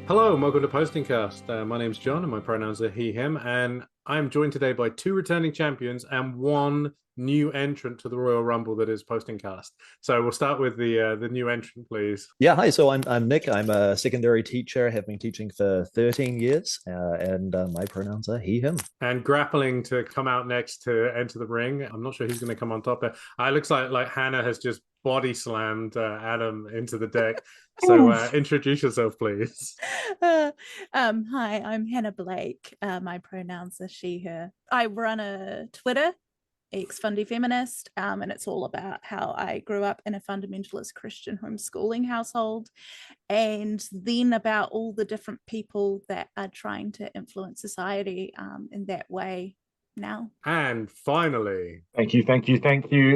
Hello and welcome to PostingCast. My name's John and my pronouns are he, him, and I'm joined today by two returning champions and one new entrant to the Royal Rumble that is PostingCast. So we'll start with the new entrant, please. Yeah, hi. So I'm Nick. I'm a secondary teacher. Have been teaching for 13 years, and my pronouns are he, him. And grappling to come out next to enter the ring. I'm not sure who's going to come on top. It looks like Hannah has just body slammed Adam into the deck. So introduce yourself, please. Hi, I'm Hannah Blake. My pronouns are she, her. I run a Twitter, ex-fundy feminist, and it's all about how I grew up in a fundamentalist Christian homeschooling household, and then about all the different people that are trying to influence society in that way now. And finally, Thank you.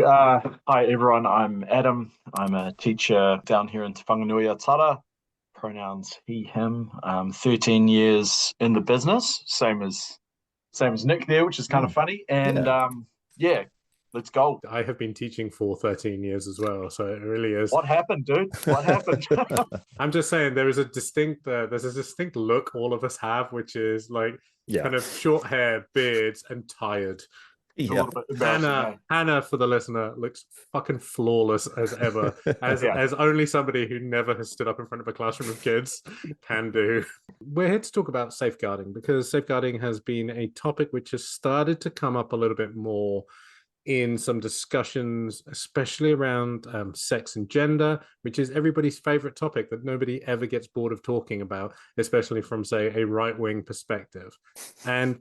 Hi everyone, I'm Adam. I'm a teacher down here in Te Whanganui Tara. Pronouns he, him. 13 years in the business, same as Nick there, which is kind of funny. And yeah, let's go. I have been teaching for 13 years as well, so it really is. What happened, dude? What happened? I'm just saying there's a distinct look all of us have, which is like kind of short hair, beards, and tired. Yeah. Hannah, for the listener, looks fucking flawless as ever, as only somebody who never has stood up in front of a classroom of kids can do. We're here to talk about safeguarding, because safeguarding has been a topic which has started to come up a little bit more in some discussions, especially around sex and gender, which is everybody's favorite topic that nobody ever gets bored of talking about, especially from, say, a right-wing perspective. And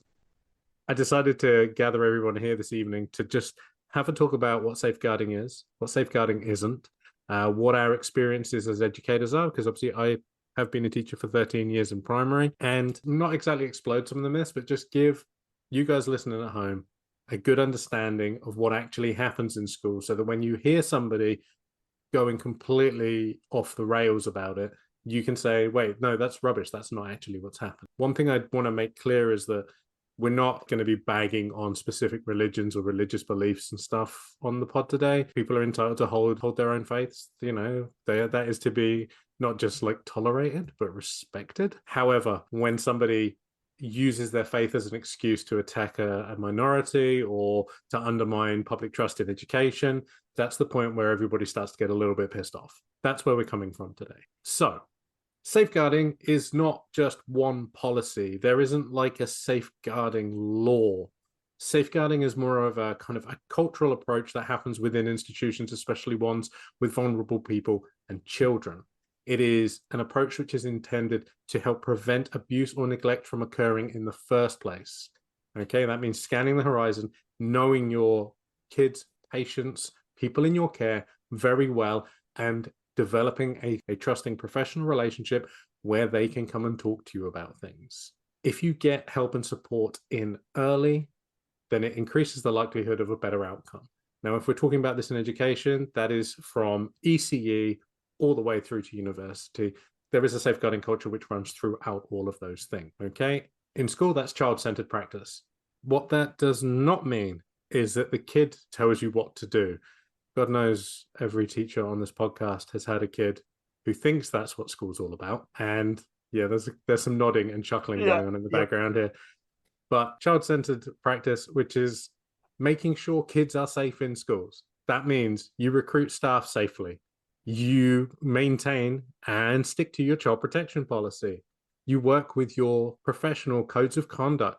I decided to gather everyone here this evening to just have a talk about what safeguarding is, what safeguarding isn't, what our experiences as educators are, because obviously I have been a teacher for 13 years in primary, and not exactly explode some of the myths, but just give you guys listening at home a good understanding of what actually happens in school, so that when you hear somebody going completely off the rails about it, you can say, wait, no, that's rubbish. That's not actually what's happened. One thing I want to make clear is that we're not going to be bagging on specific religions or religious beliefs and stuff on the pod today. People are entitled to hold their own faiths. You know, that is to be not just like tolerated, but respected. However, when somebody uses their faith as an excuse to attack a minority or to undermine public trust in education, that's the point where everybody starts to get a little bit pissed off. That's where we're coming from today. So safeguarding is not just one policy. There isn't like a safeguarding law. Safeguarding is more of a kind of a cultural approach that happens within institutions, especially ones with vulnerable people and children. It is an approach which is intended to help prevent abuse or neglect from occurring in the first place. Okay, that means scanning the horizon, knowing your kids, patients, people in your care very well, and developing a trusting professional relationship where they can come and talk to you about things. If you get help and support in early, then it increases the likelihood of a better outcome. Now, if we're talking about this in education, that is from ECE all the way through to university. There is a safeguarding culture which runs throughout all of those things, okay? In school, that's child-centered practice. What that does not mean is that the kid tells you what to do. God knows every teacher on this podcast has had a kid who thinks that's what school's all about. And yeah, there's some nodding and chuckling going on in the background here. But child-centered practice, which is making sure kids are safe in schools. That means you recruit staff safely. You maintain and stick to your child protection policy. You work with your professional codes of conduct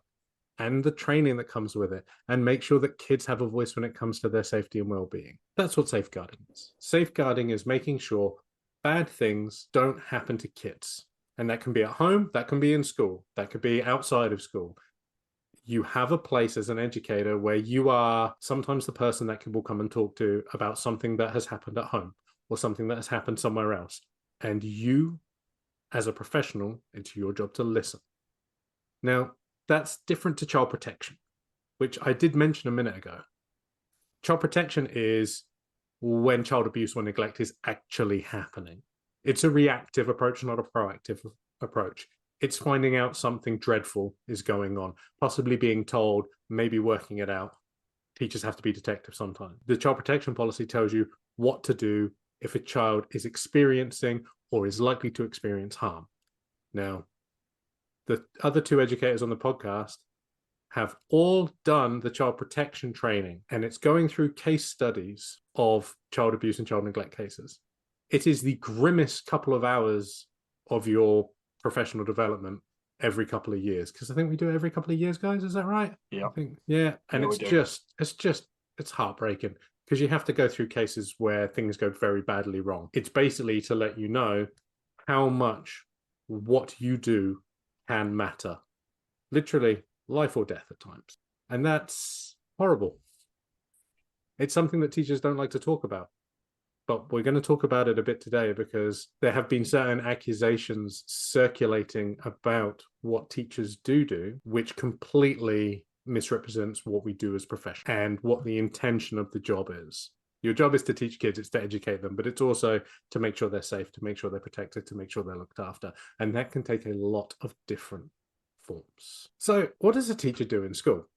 and the training that comes with it, and make sure that kids have a voice when it comes to their safety and well-being. That's what safeguarding is. Safeguarding is making sure bad things don't happen to kids. And that can be at home, that can be in school, that could be outside of school. You have a place as an educator where you are sometimes the person that will come and talk to about something that has happened at home or something that has happened somewhere else. And you, as a professional, it's your job to listen. Now, that's different to child protection, which I did mention a minute ago. Child protection is when child abuse or neglect is actually happening. It's a reactive approach, not a proactive approach. It's finding out something dreadful is going on, possibly being told, maybe working it out. Teachers have to be detectives sometimes. The child protection policy tells you what to do if a child is experiencing or is likely to experience harm. Now, the other two educators on the podcast have all done the child protection training, and it's going through case studies of child abuse and child neglect cases. It is the grimmest couple of hours of your professional development every couple of years, because I think we do it every couple of years, guys. Is that right? Yeah. I think, yeah. And Yeah, it's heartbreaking, because you have to go through cases where things go very badly wrong. It's basically to let you know how much what you do can matter. Literally life or death at times. And that's horrible. It's something that teachers don't like to talk about. But we're going to talk about it a bit today, because there have been certain accusations circulating about what teachers do, which completely misrepresents what we do as professionals and what the intention of the job is. Your job is to teach kids, it's to educate them, but it's also to make sure they're safe, to make sure they're protected, to make sure they're looked after. And that can take a lot of different forms. So what does a teacher do in school?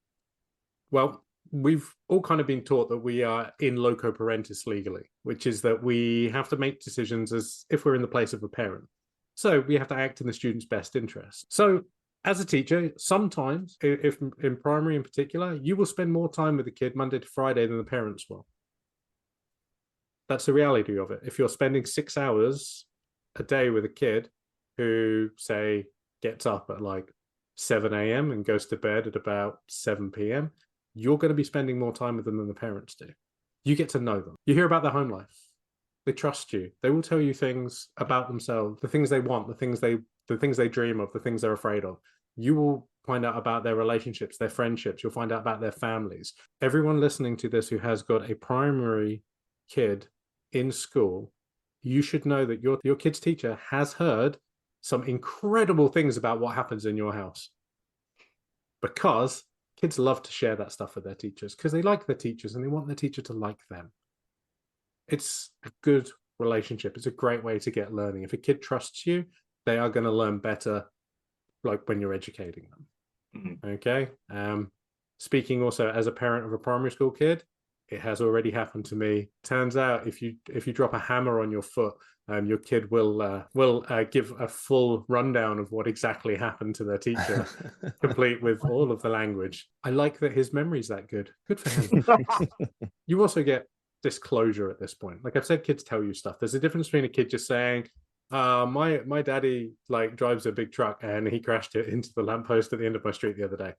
Well, we've all kind of been taught that we are in loco parentis legally, which is that we have to make decisions as if we're in the place of a parent. So we have to act in the student's best interest. So as a teacher, sometimes, if in primary in particular, you will spend more time with the kid Monday to Friday than the parents will. That's the reality of it. If you're spending 6 hours a day with a kid who, say, gets up at like 7 a.m. and goes to bed at about 7 p.m., you're going to be spending more time with them than the parents do. You get to know them. You hear about their home life. They trust you. They will tell you things about themselves, the things they want, the things they dream of, the things they're afraid of. You will find out about their relationships, their friendships. You'll find out about their families. Everyone listening to this who has got a primary kid in school, you should know that your kid's teacher has heard some incredible things about what happens in your house, because kids love to share that stuff with their teachers, because they like their teachers and they want their teacher to like them. It's a good relationship. It's a great way to get learning. If a kid trusts you, they are going to learn better, like when you're educating them. Mm-hmm. Okay. Speaking also as a parent of a primary school kid, it has already happened to me. Turns out if you drop a hammer on your foot, your kid will give a full rundown of what exactly happened to their teacher, complete with all of the language. I like that his memory's that good. Good for him. You also get disclosure at this point. Like I've said, kids tell you stuff. There's a difference between a kid just saying, my daddy like drives a big truck and he crashed it into the lamppost at the end of my street the other day.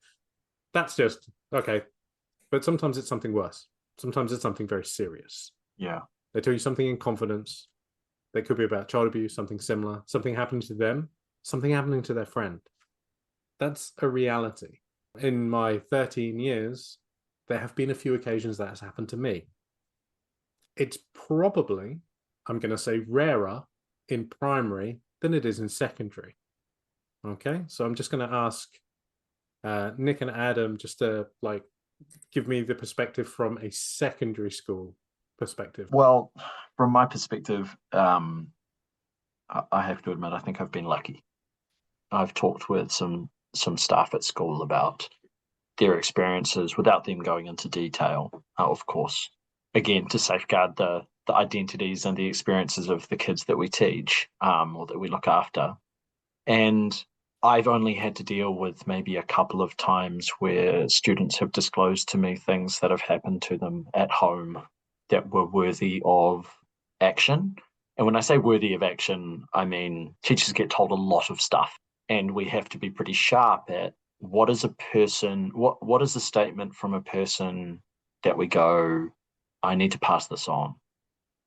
That's just okay. But sometimes it's something worse. Sometimes it's something very serious. Yeah. They tell you something in confidence. They could be about child abuse, something similar, something happening to them, something happening to their friend. That's a reality. In my 13 years, there have been a few occasions that has happened to me. It's probably, I'm going to say, rarer in primary than it is in secondary. Okay, so I'm just going to ask Nick and Adam just to give me the perspective from a secondary school perspective. Well, from my perspective, I have to admit, I think I've been lucky. I've talked with some staff at school about their experiences without them going into detail, of course, again, to safeguard the identities and the experiences of the kids that we teach or that we look after. And I've only had to deal with maybe a couple of times where students have disclosed to me things that have happened to them at home that were worthy of action. And when I say worthy of action, I mean teachers get told a lot of stuff, and we have to be pretty sharp at what is a person, what is a statement from a person that we go, I need to pass this on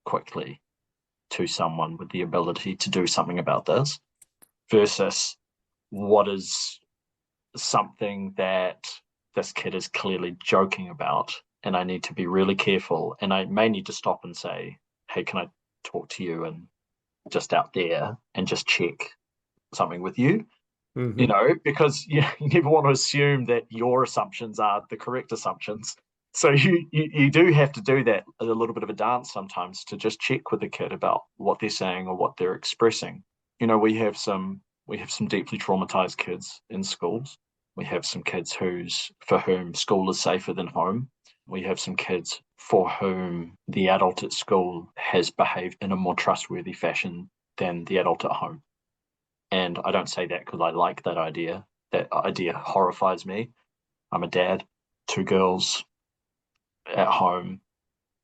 quickly to someone with the ability to do something about this, versus what is something that this kid is clearly joking about, and I need to be really careful, and I may need to stop and say, hey, can I talk to you and just out there and just check something with you? Mm-hmm. Because you never want to assume that your assumptions are the correct assumptions. So you do have to do that, a little bit of a dance sometimes, to just check with the kid about what they're saying or what they're expressing. We have some deeply traumatized kids in schools. We have some kids for whom school is safer than home. We have some kids for whom the adult at school has behaved in a more trustworthy fashion than the adult at home. And I don't say that because I like that idea. That idea horrifies me. I'm a dad, 2 girls at home.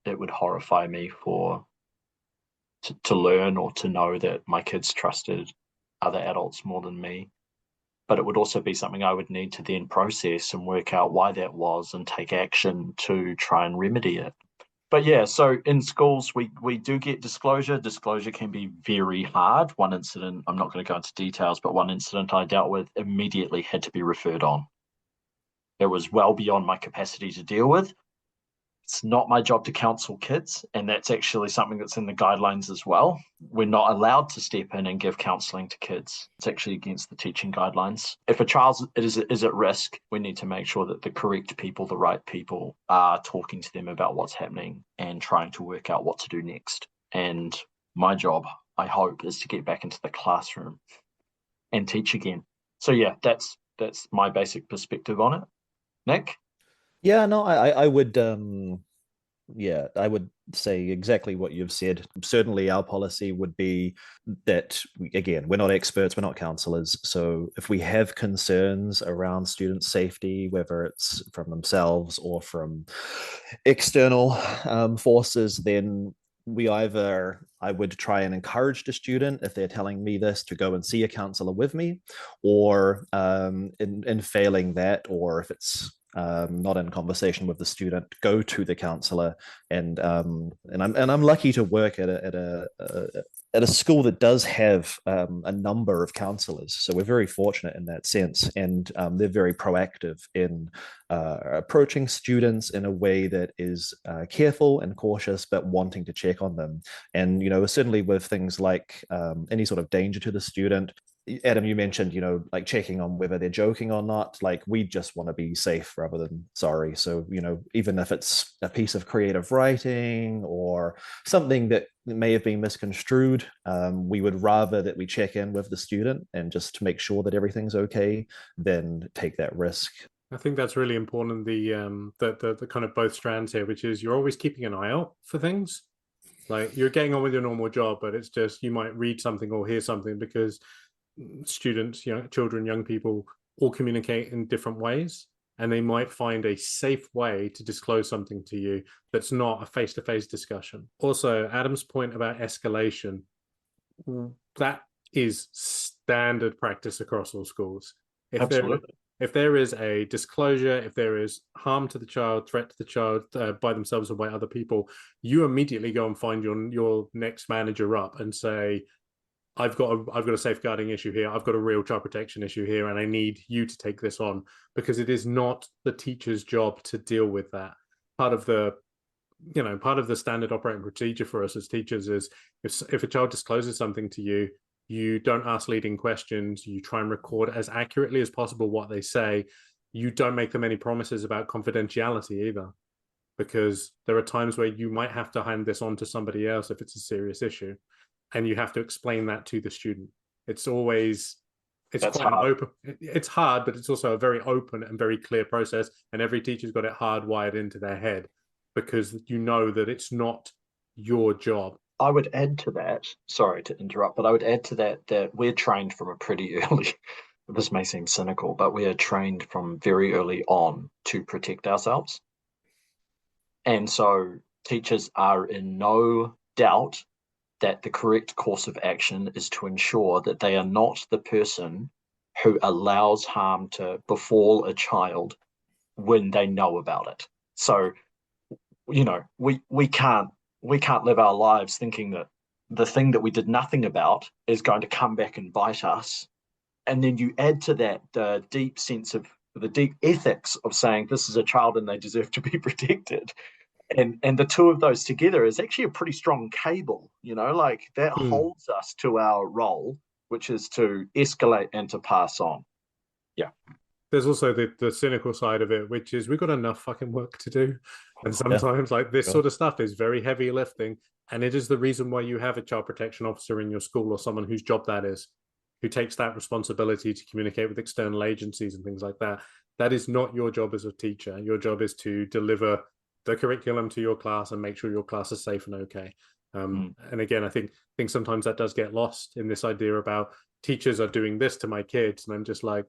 It would horrify me to learn or to know that my kids trusted other adults more than me. But it would also be something I would need to then process and work out why that was and take action to try and remedy it. But yeah, so in schools, we do get disclosure. Disclosure can be very hard. One incident, I'm not going to go into details, but one incident I dealt with immediately had to be referred on. It was well beyond my capacity to deal with. It's not my job to counsel kids, and that's actually something that's in the guidelines as well. We're not allowed to step in and give counseling to kids. It's actually against the teaching guidelines. If a child is at risk, we need to make sure that the correct people, the right people, are talking to them about what's happening and trying to work out what to do next. And my job, I hope, is to get back into the classroom and teach again. So yeah, that's my basic perspective on it. Nick? Yeah, no, I would I would say exactly what you've said. Certainly our policy would be that again, we're not experts, we're not counselors. So if we have concerns around student safety, whether it's from themselves or from external forces, then I would try and encourage the student, if they're telling me this, to go and see a counselor with me, or in failing that, or if it's not in conversation with the student, go to the counselor. And I'm lucky to work at a school that does have a number of counselors, so we're very fortunate in that sense, and they're very proactive in approaching students in a way that is careful and cautious, but wanting to check on them. And certainly with things like any sort of danger to the student, Adam, you mentioned, like checking on whether they're joking or not. Like, we just want to be safe rather than sorry. So, even if it's a piece of creative writing or something that may have been misconstrued, we would rather that we check in with the student and just make sure that everything's okay than take that risk. I think that's really important. The kind of both strands here, which is you're always keeping an eye out for things. Like, you're getting on with your normal job, but it's just you might read something or hear something, because students, children, young people all communicate in different ways, and they might find a safe way to disclose something to you that's not a face-to-face discussion. Also, Adam's point about escalation, that is standard practice across all schools. Absolutely. If there is a disclosure, if there is harm to the child, threat to the child by themselves or by other people, you immediately go and find your next manager up and say, I've got a safeguarding issue here. I've got a real child protection issue here, and I need you to take this on, because it is not the teacher's job to deal with that. Part of the standard operating procedure for us as teachers is if a child discloses something to you, you don't ask leading questions. You try and record as accurately as possible what they say. You don't make them any promises about confidentiality either, because there are times where you might have to hand this on to somebody else if it's a serious issue, and you have to explain that to the student. It's quite hard. Open. It's hard, but it's also a very open and very clear process, and every teacher's got it hardwired into their head, because that it's not your job. I would add to that, sorry to interrupt, but I would add to that we're trained from a pretty early, this may seem cynical, but we are trained from very early on to protect ourselves. And so teachers are in no doubt that the correct course of action is to ensure that they are not the person who allows harm to befall a child when they know about it. So, we can't live our lives thinking that the thing that we did nothing about is going to come back and bite us. And then you add to that the deep sense of the deep ethics of saying this is a child and they deserve to be protected. And the two of those together is actually a pretty strong cable, like that holds us to our role, which is to escalate and to pass on. Yeah. There's also the cynical side of it, which is we've got enough fucking work to do. And sometimes this sort of stuff is very heavy lifting. And it is the reason why you have a child protection officer in your school, or someone whose job that is, who takes that responsibility to communicate with external agencies and things like that. That is not your job as a teacher. Your job is to deliver the curriculum to your class and make sure your class is safe and okay. And again, I think sometimes that does get lost in this idea about teachers are doing this to my kids. And I'm just like,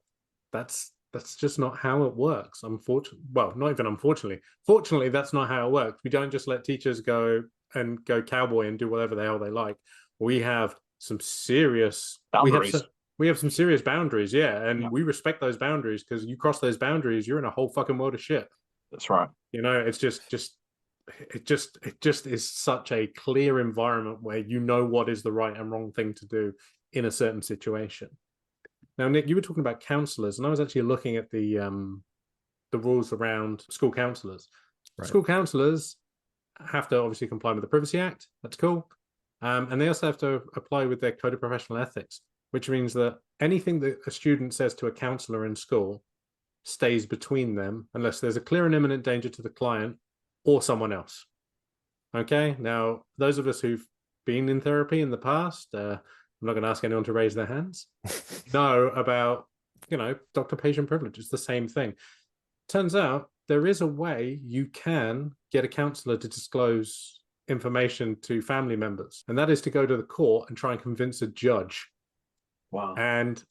that's just not how it works. Unfortunately, well, not even unfortunately. Fortunately, that's not how it works. We don't just let teachers go cowboy and do whatever the hell they like. We have some serious boundaries. We have some serious boundaries, yeah, and we respect those boundaries, because you cross those boundaries, you're in a whole fucking world of shit. That's right. You know, it's just it just is such a clear environment where you know what is the right and wrong thing to do in a certain situation. Now, Nick, you were talking about counselors, and I was actually looking at the rules around school counselors. Right. School counselors have to obviously comply with the Privacy Act. That's cool. And they also have to apply with their Code of Professional Ethics, which means that anything that a student says to a counselor in school stays between them unless there's a clear and imminent danger to the client or someone else. Okay, now, those of us who've been in therapy in the past, I'm not going to ask anyone to raise their hands, know about, doctor-patient privilege. It's the same thing. Turns out there is a way you can get a counselor to disclose information to family members, and that is to go to the court and try and convince a judge. Wow. And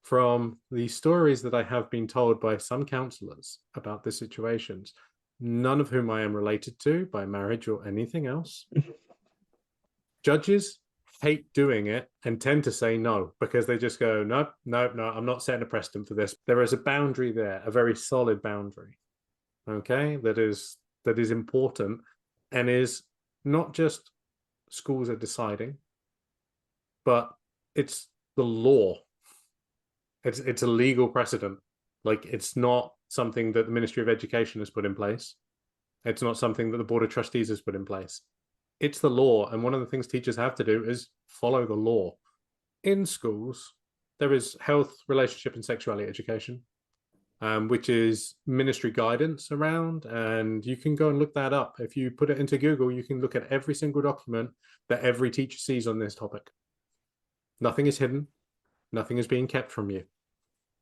from the stories that I have been told by some counselors about the situations, none of whom I am related to by marriage or anything else, judges hate doing it and tend to say no, because they just go, no, I'm not setting a precedent for this. There is a boundary there, a very solid boundary, okay, that is important, and is not just schools are deciding, but it's the law. It's a legal precedent. Like, it's not something that the Ministry of Education has put in place. It's not something that the Board of Trustees has put in place. It's the law, and one of the things teachers have to do is follow the law. In schools, there is health, relationship, and sexuality education, which is ministry guidance around, and you can go and look that up. If you put it into Google, you can look at every single document that every teacher sees on this topic. Nothing is hidden. Nothing is being kept from you.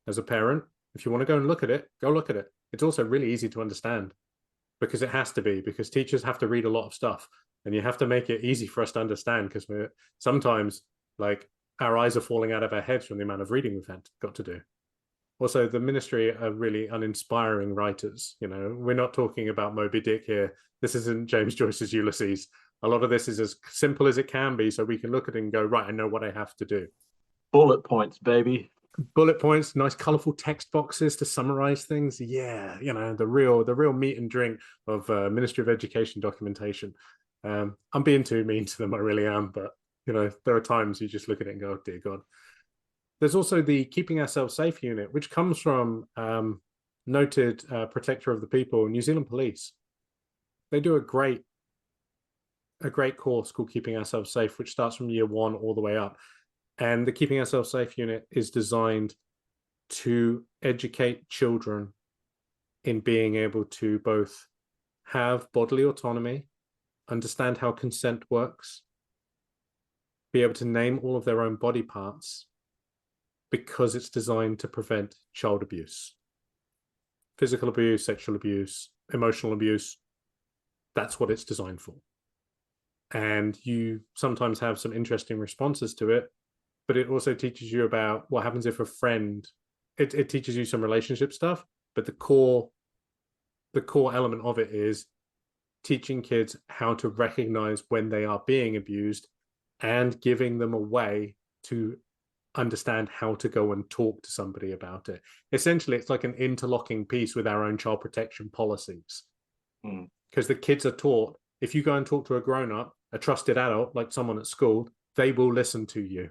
As a parent, if you want to go and look at it, go look at it. It's also really easy to understand, because it has to be, because teachers have to read a lot of stuff, and you have to make it easy for us to understand, because we're sometimes, like, our eyes are falling out of our heads from the amount of reading we've got to do. Also, the ministry are really uninspiring writers. We're not talking about Moby Dick here. This isn't James Joyce's Ulysses. A lot of this is as simple as it can be, so we can look at it and go, right, I know what I have to do. Bullet points, baby. Bullet points, nice colorful text boxes to summarize things. Yeah, the real meat and drink of Ministry of Education documentation. I'm being too mean to them, I really am, but there are times you just look at it and go, oh, dear God. There's also the Keeping Ourselves Safe unit, which comes from noted protector of the people, New Zealand Police. They do a great course called Keeping Ourselves Safe, which starts from year 1 all the way up. And the Keeping Ourselves Safe unit is designed to educate children in being able to both have bodily autonomy, understand how consent works, be able to name all of their own body parts, because it's designed to prevent child abuse. Physical abuse, sexual abuse, emotional abuse, that's what it's designed for. And you sometimes have some interesting responses to it, but it also teaches you about what happens if a friend, it teaches you some relationship stuff, but the core element of it is teaching kids how to recognize when they are being abused and giving them a way to understand how to go and talk to somebody about it. Essentially, it's like an interlocking piece with our own child protection policies. Because the kids are taught, if you go and talk to a grown-up, a trusted adult, like someone at school, they will listen to you.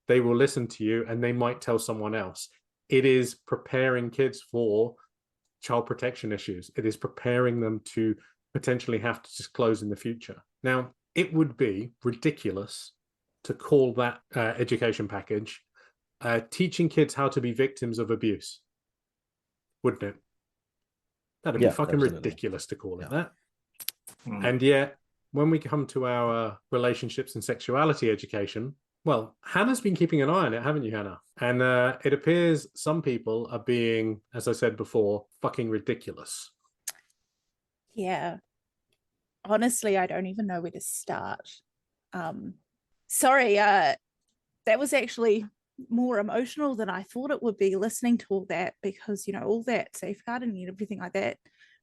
They will listen to you, and they might tell someone else. It is preparing kids for child protection issues. It is preparing them to potentially have to disclose in the future. Now, it would be ridiculous to call that education package teaching kids how to be victims of abuse, wouldn't it? That'd be fucking ridiculous to call it that. And yet, when we come to our relationships and sexuality education, well, Hannah's been keeping an eye on it, haven't you, Hannah? And it appears some people are being, as I said before, fucking ridiculous. Yeah. Honestly, I don't even know where to start. Sorry, that was actually more emotional than I thought it would be listening to all that, because, you know, all that safeguarding and everything like that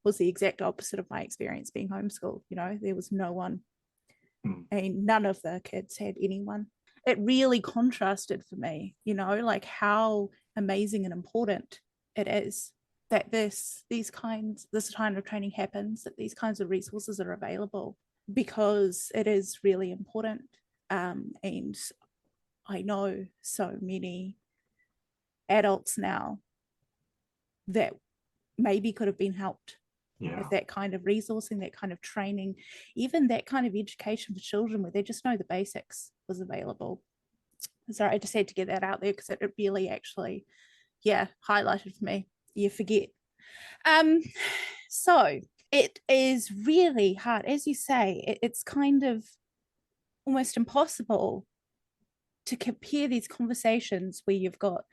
was the exact opposite of my experience being homeschooled. You know, there was no one, and none of the kids had anyone. It really contrasted for me, you know, like how amazing and important it is that this kind of training happens, that these kinds of resources are available, because it is really important. And I know so many adults now that maybe could have been helped with that kind of resourcing, that kind of training, even that kind of education for children where they just know the basics was available. So I just had to get that out there, because it really actually, highlighted for me. You forget. So it is really hard. As you say, it's kind of almost impossible to compare these conversations where you've got,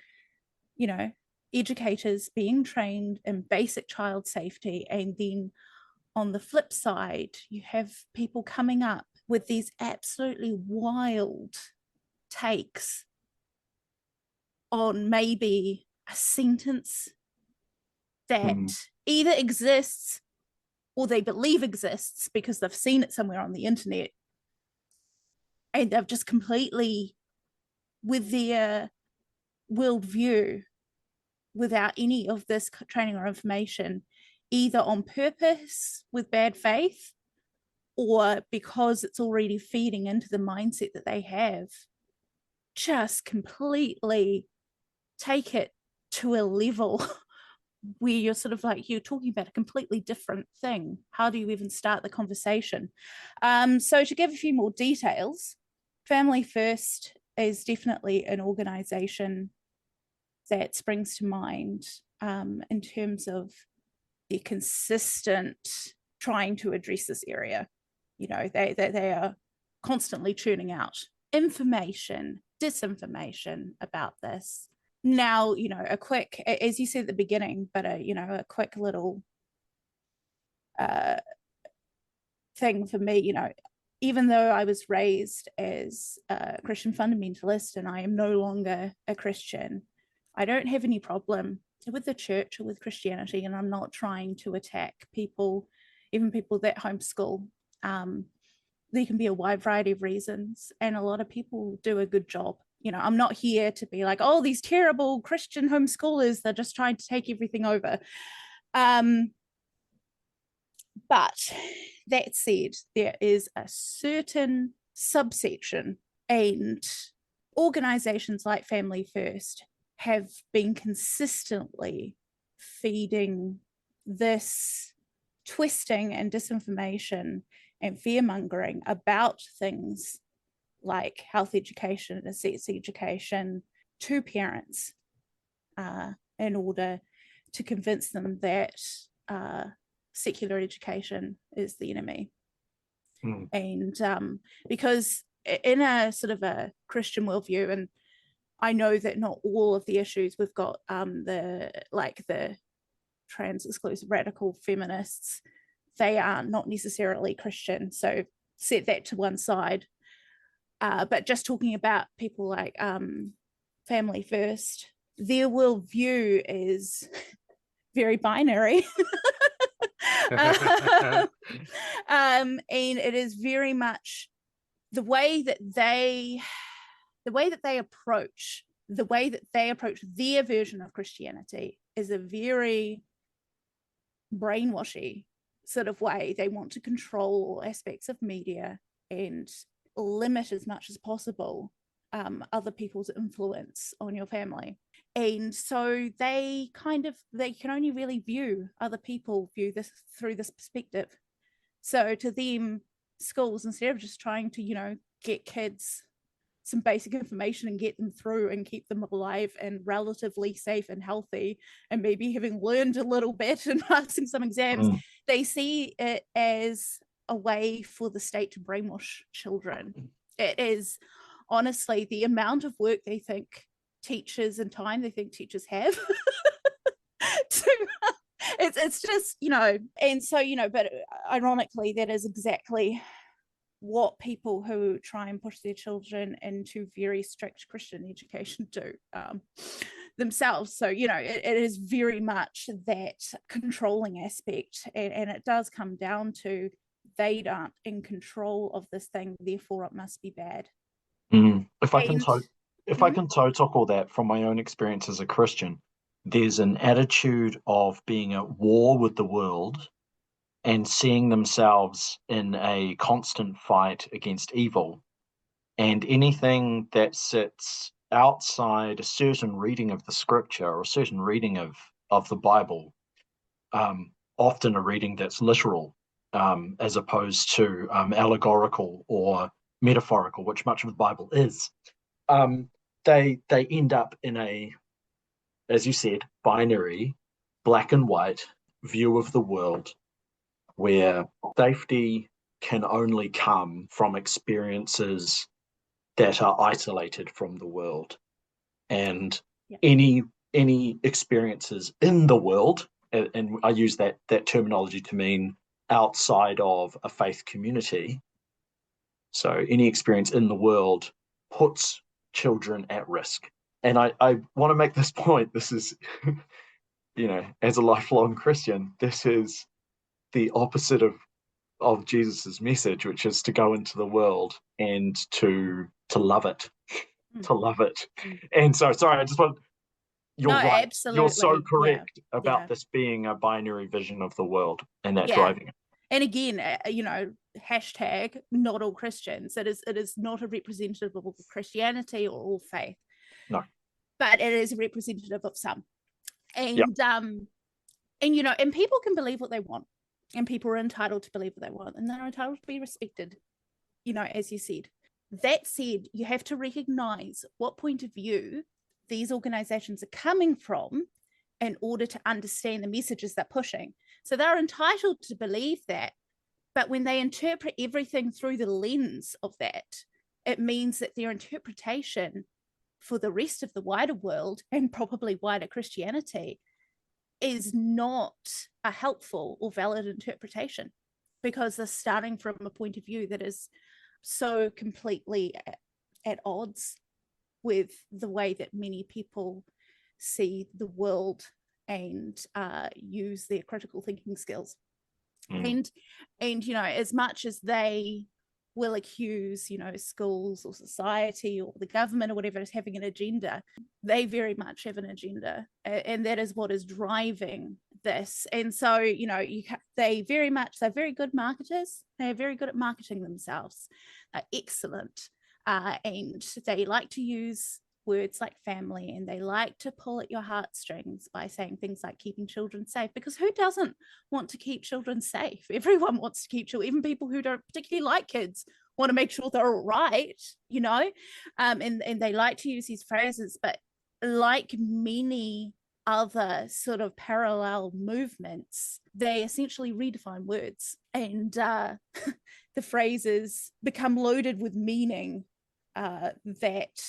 you know, educators being trained in basic child safety, and then on the flip side, you have people coming up with these absolutely wild takes on maybe a sentence that either exists or they believe exists because they've seen it somewhere on the internet, and they've just completely, with their worldview, without any of this training or information, either on purpose with bad faith or because it's already feeding into the mindset that they have, just completely take it to a level where you're sort of like, you're talking about a completely different thing. How do you even start the conversation? So to give a few more details, Family First is definitely an organization that springs to mind in terms of the consistent trying to address this area. You know, they are constantly churning out information, disinformation about this. Now, you know, a quick, as you said at the beginning, but a quick little thing for me, you know, even though I was raised as a Christian fundamentalist and I am no longer a Christian, I don't have any problem with the church or with Christianity, and I'm not trying to attack people, even people that homeschool. There can be a wide variety of reasons, and a lot of people do a good job. You know, I'm not here to be like, oh, these terrible Christian homeschoolers, they're just trying to take everything over. But that said, there is a certain subsection, and organizations like Family First have been consistently feeding this twisting and disinformation and fear-mongering about things like health education and sex education to parents in order to convince them that secular education is the enemy. And because in a sort of a Christian worldview, and I know that not all of the issues, we've got the trans exclusive radical feminists, they are not necessarily Christian, so set that to one side. But just talking about people like Family First, their worldview is very binary. And it is very much the way that they approach their version of Christianity is a very brainwashy sort of way. They want to control all aspects of media and limit as much as possible other people's influence on your family. And so they can only really view this through this perspective. So to them, schools, instead of just trying to, you know, get kids some basic information and get them through and keep them alive and relatively safe and healthy, and maybe having learned a little bit and passing some exams, they see it as a way for the state to brainwash children. It is honestly the amount of work they think teachers and time they think teachers have. It's just, you know, and so, you know, but ironically, that is exactly what people who try and push their children into very strict Christian education do themselves. So, it is very much that controlling aspect, and it does come down to they aren't in control of this thing, therefore it must be bad. If I can toe talk all that from my own experience as a Christian, there's an attitude of being at war with the world and seeing themselves in a constant fight against evil. And anything that sits outside a certain reading of the scripture or a certain reading of the Bible, often a reading that's literal, as opposed to allegorical or metaphorical, which much of the Bible is, they end up in a, as you said, binary, black and white view of the world, where safety can only come from experiences that are isolated from the world. And any experiences in the world, and I use that terminology to mean outside of a faith community, so any experience in the world puts children at risk. And I want to make this point. This is, as a lifelong Christian, this is the opposite of Jesus's message, which is to go into the world and to love it, to love it. And so, sorry, I just want, you're right. Absolutely. You're so correct about this being a binary vision of the world and that driving it. And again, hashtag not all Christians. It is not a representative of all Christianity or all faith. No. But it is a representative of some. And and people can believe what they want. And people are entitled to believe what they want. And they're entitled to be respected, as you said. That said, you have to recognize what point of view these organizations are coming from in order to understand the messages they're pushing. So they're entitled to believe that, but when they interpret everything through the lens of that, it means that their interpretation for the rest of the wider world and probably wider Christianity is not a helpful or valid interpretation, because they're starting from a point of view that is so completely at odds with the way that many people see the world and use their critical thinking skills. And as much as they will accuse schools or society or the government or whatever as having an agenda, they very much have an agenda, and that is what is driving this. And so they're very good marketers. They're very good at marketing themselves. Excellent. And they like to use words like family, and they like to pull at your heartstrings by saying things like keeping children safe, because who doesn't want to keep children safe? Everyone wants to keep children, even people who don't particularly like kids want to make sure they're all right, and they like to use these phrases. But like many other sort of parallel movements, they essentially redefine words, and the phrases become loaded with meaning that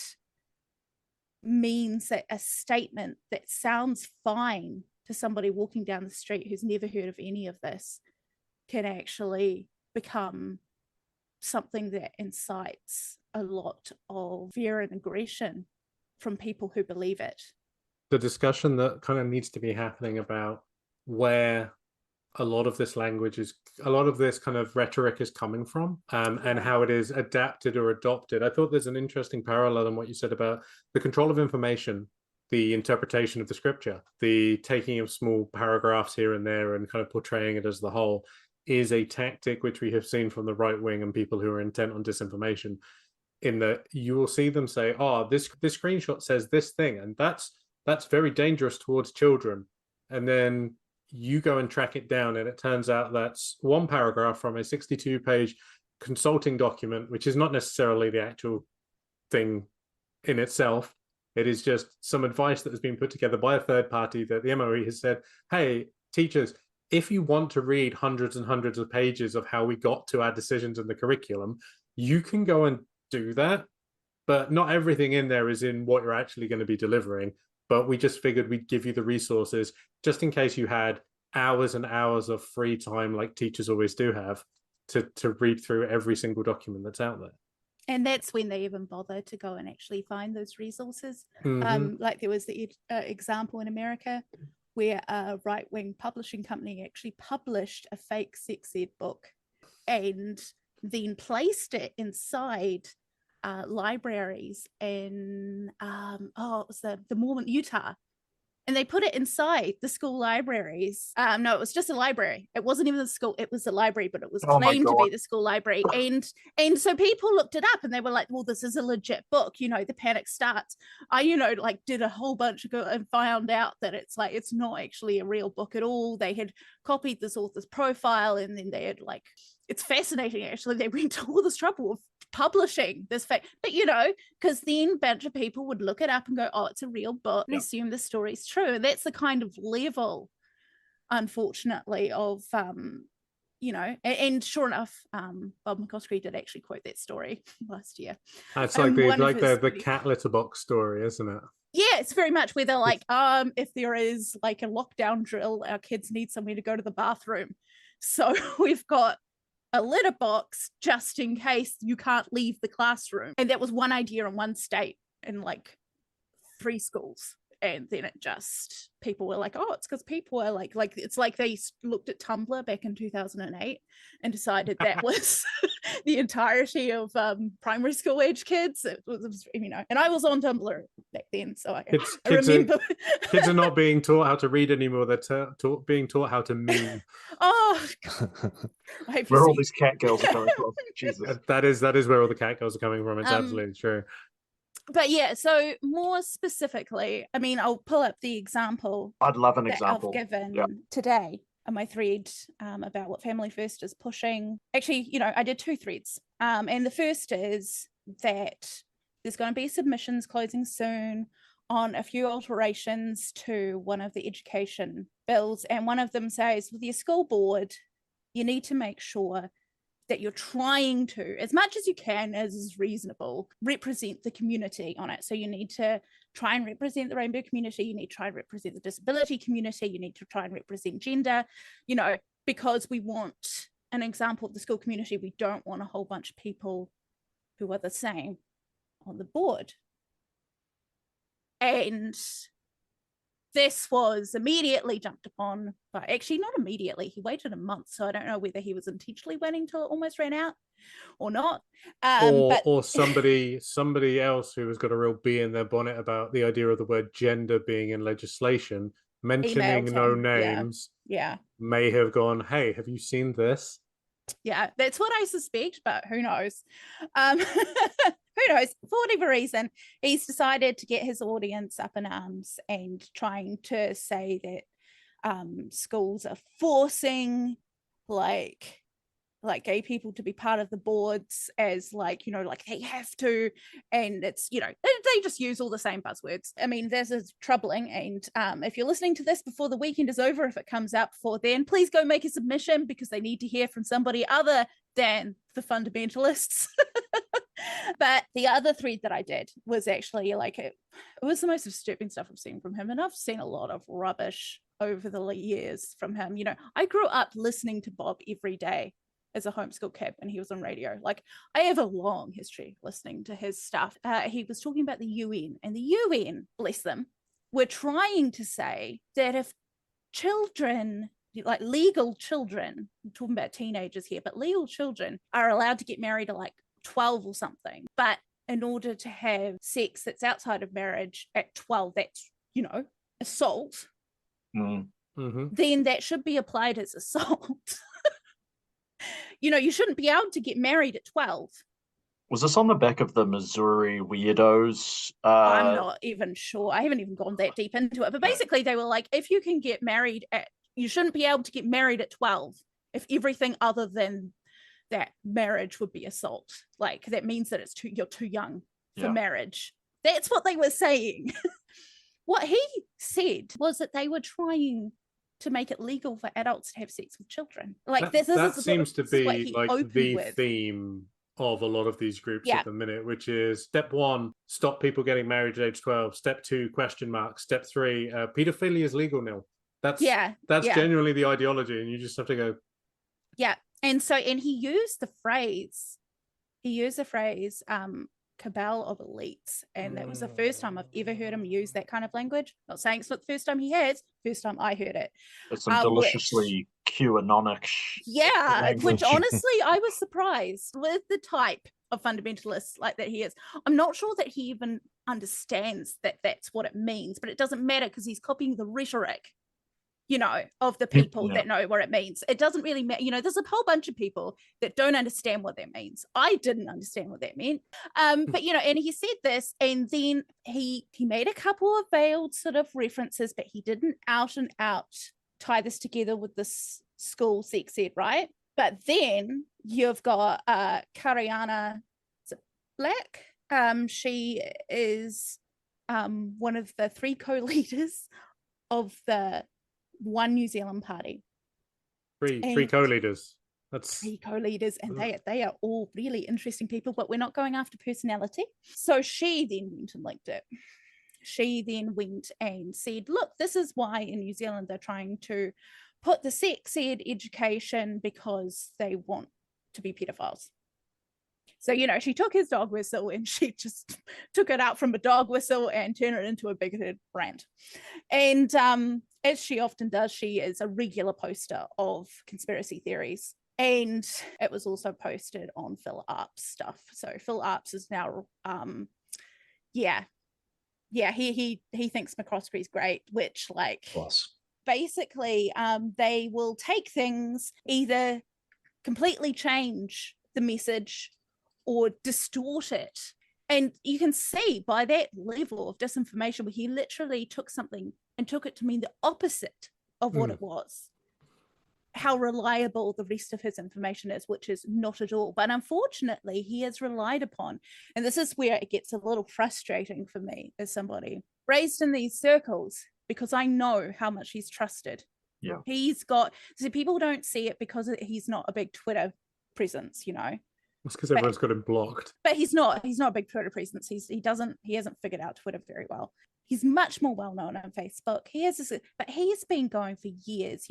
means that a statement that sounds fine to somebody walking down the street who's never heard of any of this can actually become something that incites a lot of fear and aggression from people who believe it. The discussion that kind of needs to be happening about where a lot of this language is, a lot of this kind of rhetoric is coming from, and how it is adapted or adopted. I thought there's an interesting parallel in what you said about the control of information, the interpretation of the scripture, the taking of small paragraphs here and there and kind of portraying it as the whole, is a tactic which we have seen from the right wing and people who are intent on disinformation, in that you will see them say, this screenshot says this thing, and that's very dangerous towards children. And then you go and track it down, and it turns out that's one paragraph from a 62-page consulting document, which is not necessarily the actual thing in itself. It is just some advice that has been put together by a third party that the MOE has said, hey, teachers, if you want to read hundreds and hundreds of pages of how we got to our decisions in the curriculum, you can go and do that, but not everything in there is in what you're actually going to be delivering. But we just figured we'd give you the resources just in case you had hours and hours of free time like teachers always do have. to read through every single document that's out there. And that's when they even bother to go and actually find those resources. Mhm. Like there was the example in America where a right-wing publishing company actually published a fake sex ed book and then placed it inside libraries in it was the Mormon, Utah. And they put it inside the school libraries. No, it was just a library. It wasn't even the school. It was the library, but it was claimed to be the school library. And so people looked it up and they were like, well, this is a legit book. The panic starts. I, like did a whole bunch of and found out that it's not actually a real book at all. They had copied this author's profile and then they had it's fascinating actually. They went to all this trouble of publishing this fact, but because then a bunch of people would look it up and go, oh, it's a real book, and assume the story's true. And that's the kind of level, unfortunately, of and sure enough, Bob McCoskey did actually quote that story last year. It's like the cat litter box story, isn't it? Yeah, it's very much where they're like, if there is like a lockdown drill, our kids need somewhere to go to the bathroom, so we've got a litter box just in case you can't leave the classroom. And that was one idea in one state in 3 schools. And then people were like, oh, it's because people are it's like they looked at Tumblr back in 2008 and decided that was the entirety of primary school age kids. It was, and I was on Tumblr back then, so I remember. Kids are not being taught how to read anymore. They're being taught how to meme. Oh, where all these cat girls are coming from. Jesus. That is where all the cat girls are coming from. It's absolutely true. But yeah, so more specifically, I'll pull up the example. I'd love an example. I've given today on my thread about what Family First is pushing. Actually, I did 2 threads. And the first is that there's going to be submissions closing soon on a few alterations to one of the education bills. And one of them says, with your school board, you need to make sure that you're trying to, as much as you can, as is reasonable, represent the community on it. So you need to try and represent the rainbow community, you need to try and represent the disability community, you need to try and represent gender, because we want an example of the school community. We don't want a whole bunch of people who are the same on the board. And this was immediately jumped upon, but actually not immediately. He waited a month, so I don't know whether he was intentionally waiting till it almost ran out or not. Or somebody else who has got a real bee in their bonnet about the idea of the word gender being in legislation, mentioning no names, may have gone, hey, have you seen this? Yeah, that's what I suspect, but who knows? Who knows? For whatever reason, he's decided to get his audience up in arms and trying to say that schools are forcing gay people to be part of the boards as they have to, and it's they just use all the same buzzwords. This is troubling, and if you're listening to this before the weekend is over, if it comes out before then, please go make a submission, because they need to hear from somebody other than the fundamentalists. But the other thread that I did was actually it was the most disturbing stuff I've seen from him, and I've seen a lot of rubbish over the years from him. I grew up listening to Bob every day as a homeschool kid when he was on radio. I have a long history listening to his stuff. He was talking about the UN, and the UN, bless them, were trying to say that if children, legal children, I'm talking about teenagers here, but legal children are allowed to get married at 12 or something, but in order to have sex that's outside of marriage at 12, that's assault, then that should be applied as assault. You shouldn't be able to get married at 12. Was this on the back of the Missouri weirdos? I'm not even sure. I haven't even gone that deep into it. But basically, they were like, if you can get married you shouldn't be able to get married at 12 if everything other than that marriage would be assault. That means that you're too young for marriage. That's what they were saying. What he said was that they were trying to make it legal for adults to have sex with children. That seems to be the theme of a lot of these groups at the minute, which is step 1, stop people getting married at age 12. Step 2, ? Step 3, pedophilia is legal now. That's genuinely the ideology, and you just have to go. Yeah. And he used the phrase, cabal of elites. And that was the first time I've ever heard him use that kind of language. Not saying it's not the first time he has, first time I heard it. It's some deliciously QAnonic language. Which honestly, I was surprised with the type of fundamentalist like that he is. I'm not sure that he even understands that that's what it means, but it doesn't matter because he's copying the rhetoric, of the people that know what it means. It doesn't really matter. There's a whole bunch of people that don't understand what that means. I didn't understand what that meant. But, and he said this, and then he made a couple of veiled sort of references, but he didn't out and out tie this together with this school sex ed, right? But then you've got Kariana Black. She is one of the 3 co-leaders of the One New Zealand Party. Three co-leaders. That's 3 co-leaders, and they are all really interesting people, but we're not going after personality. So she then went and linked it. She then went and said, look, this is why in New Zealand they're trying to put the sex ed education because they want to be pedophiles. So, she took his dog whistle and she just took it out from a dog whistle and turned it into a bigoted rant. And as she often does, she is a regular poster of conspiracy theories. And it was also posted on Phil Arp's stuff. So Phil Arps is now, he thinks McCroskey's great, which basically they will take things, either completely change the message or distort it. And you can see by that level of disinformation where he literally took something and took it to mean the opposite of what it was, how reliable the rest of his information is, which is not at all. But unfortunately, he is relied upon. And this is where it gets a little frustrating for me as somebody raised in these circles, because I know how much he's trusted. Yeah. People don't see it because he's not a big Twitter presence, It's because everyone's got him blocked. But he's not a big Twitter presence. He hasn't figured out Twitter very well. He's much more well known on Facebook. But he's been going for years.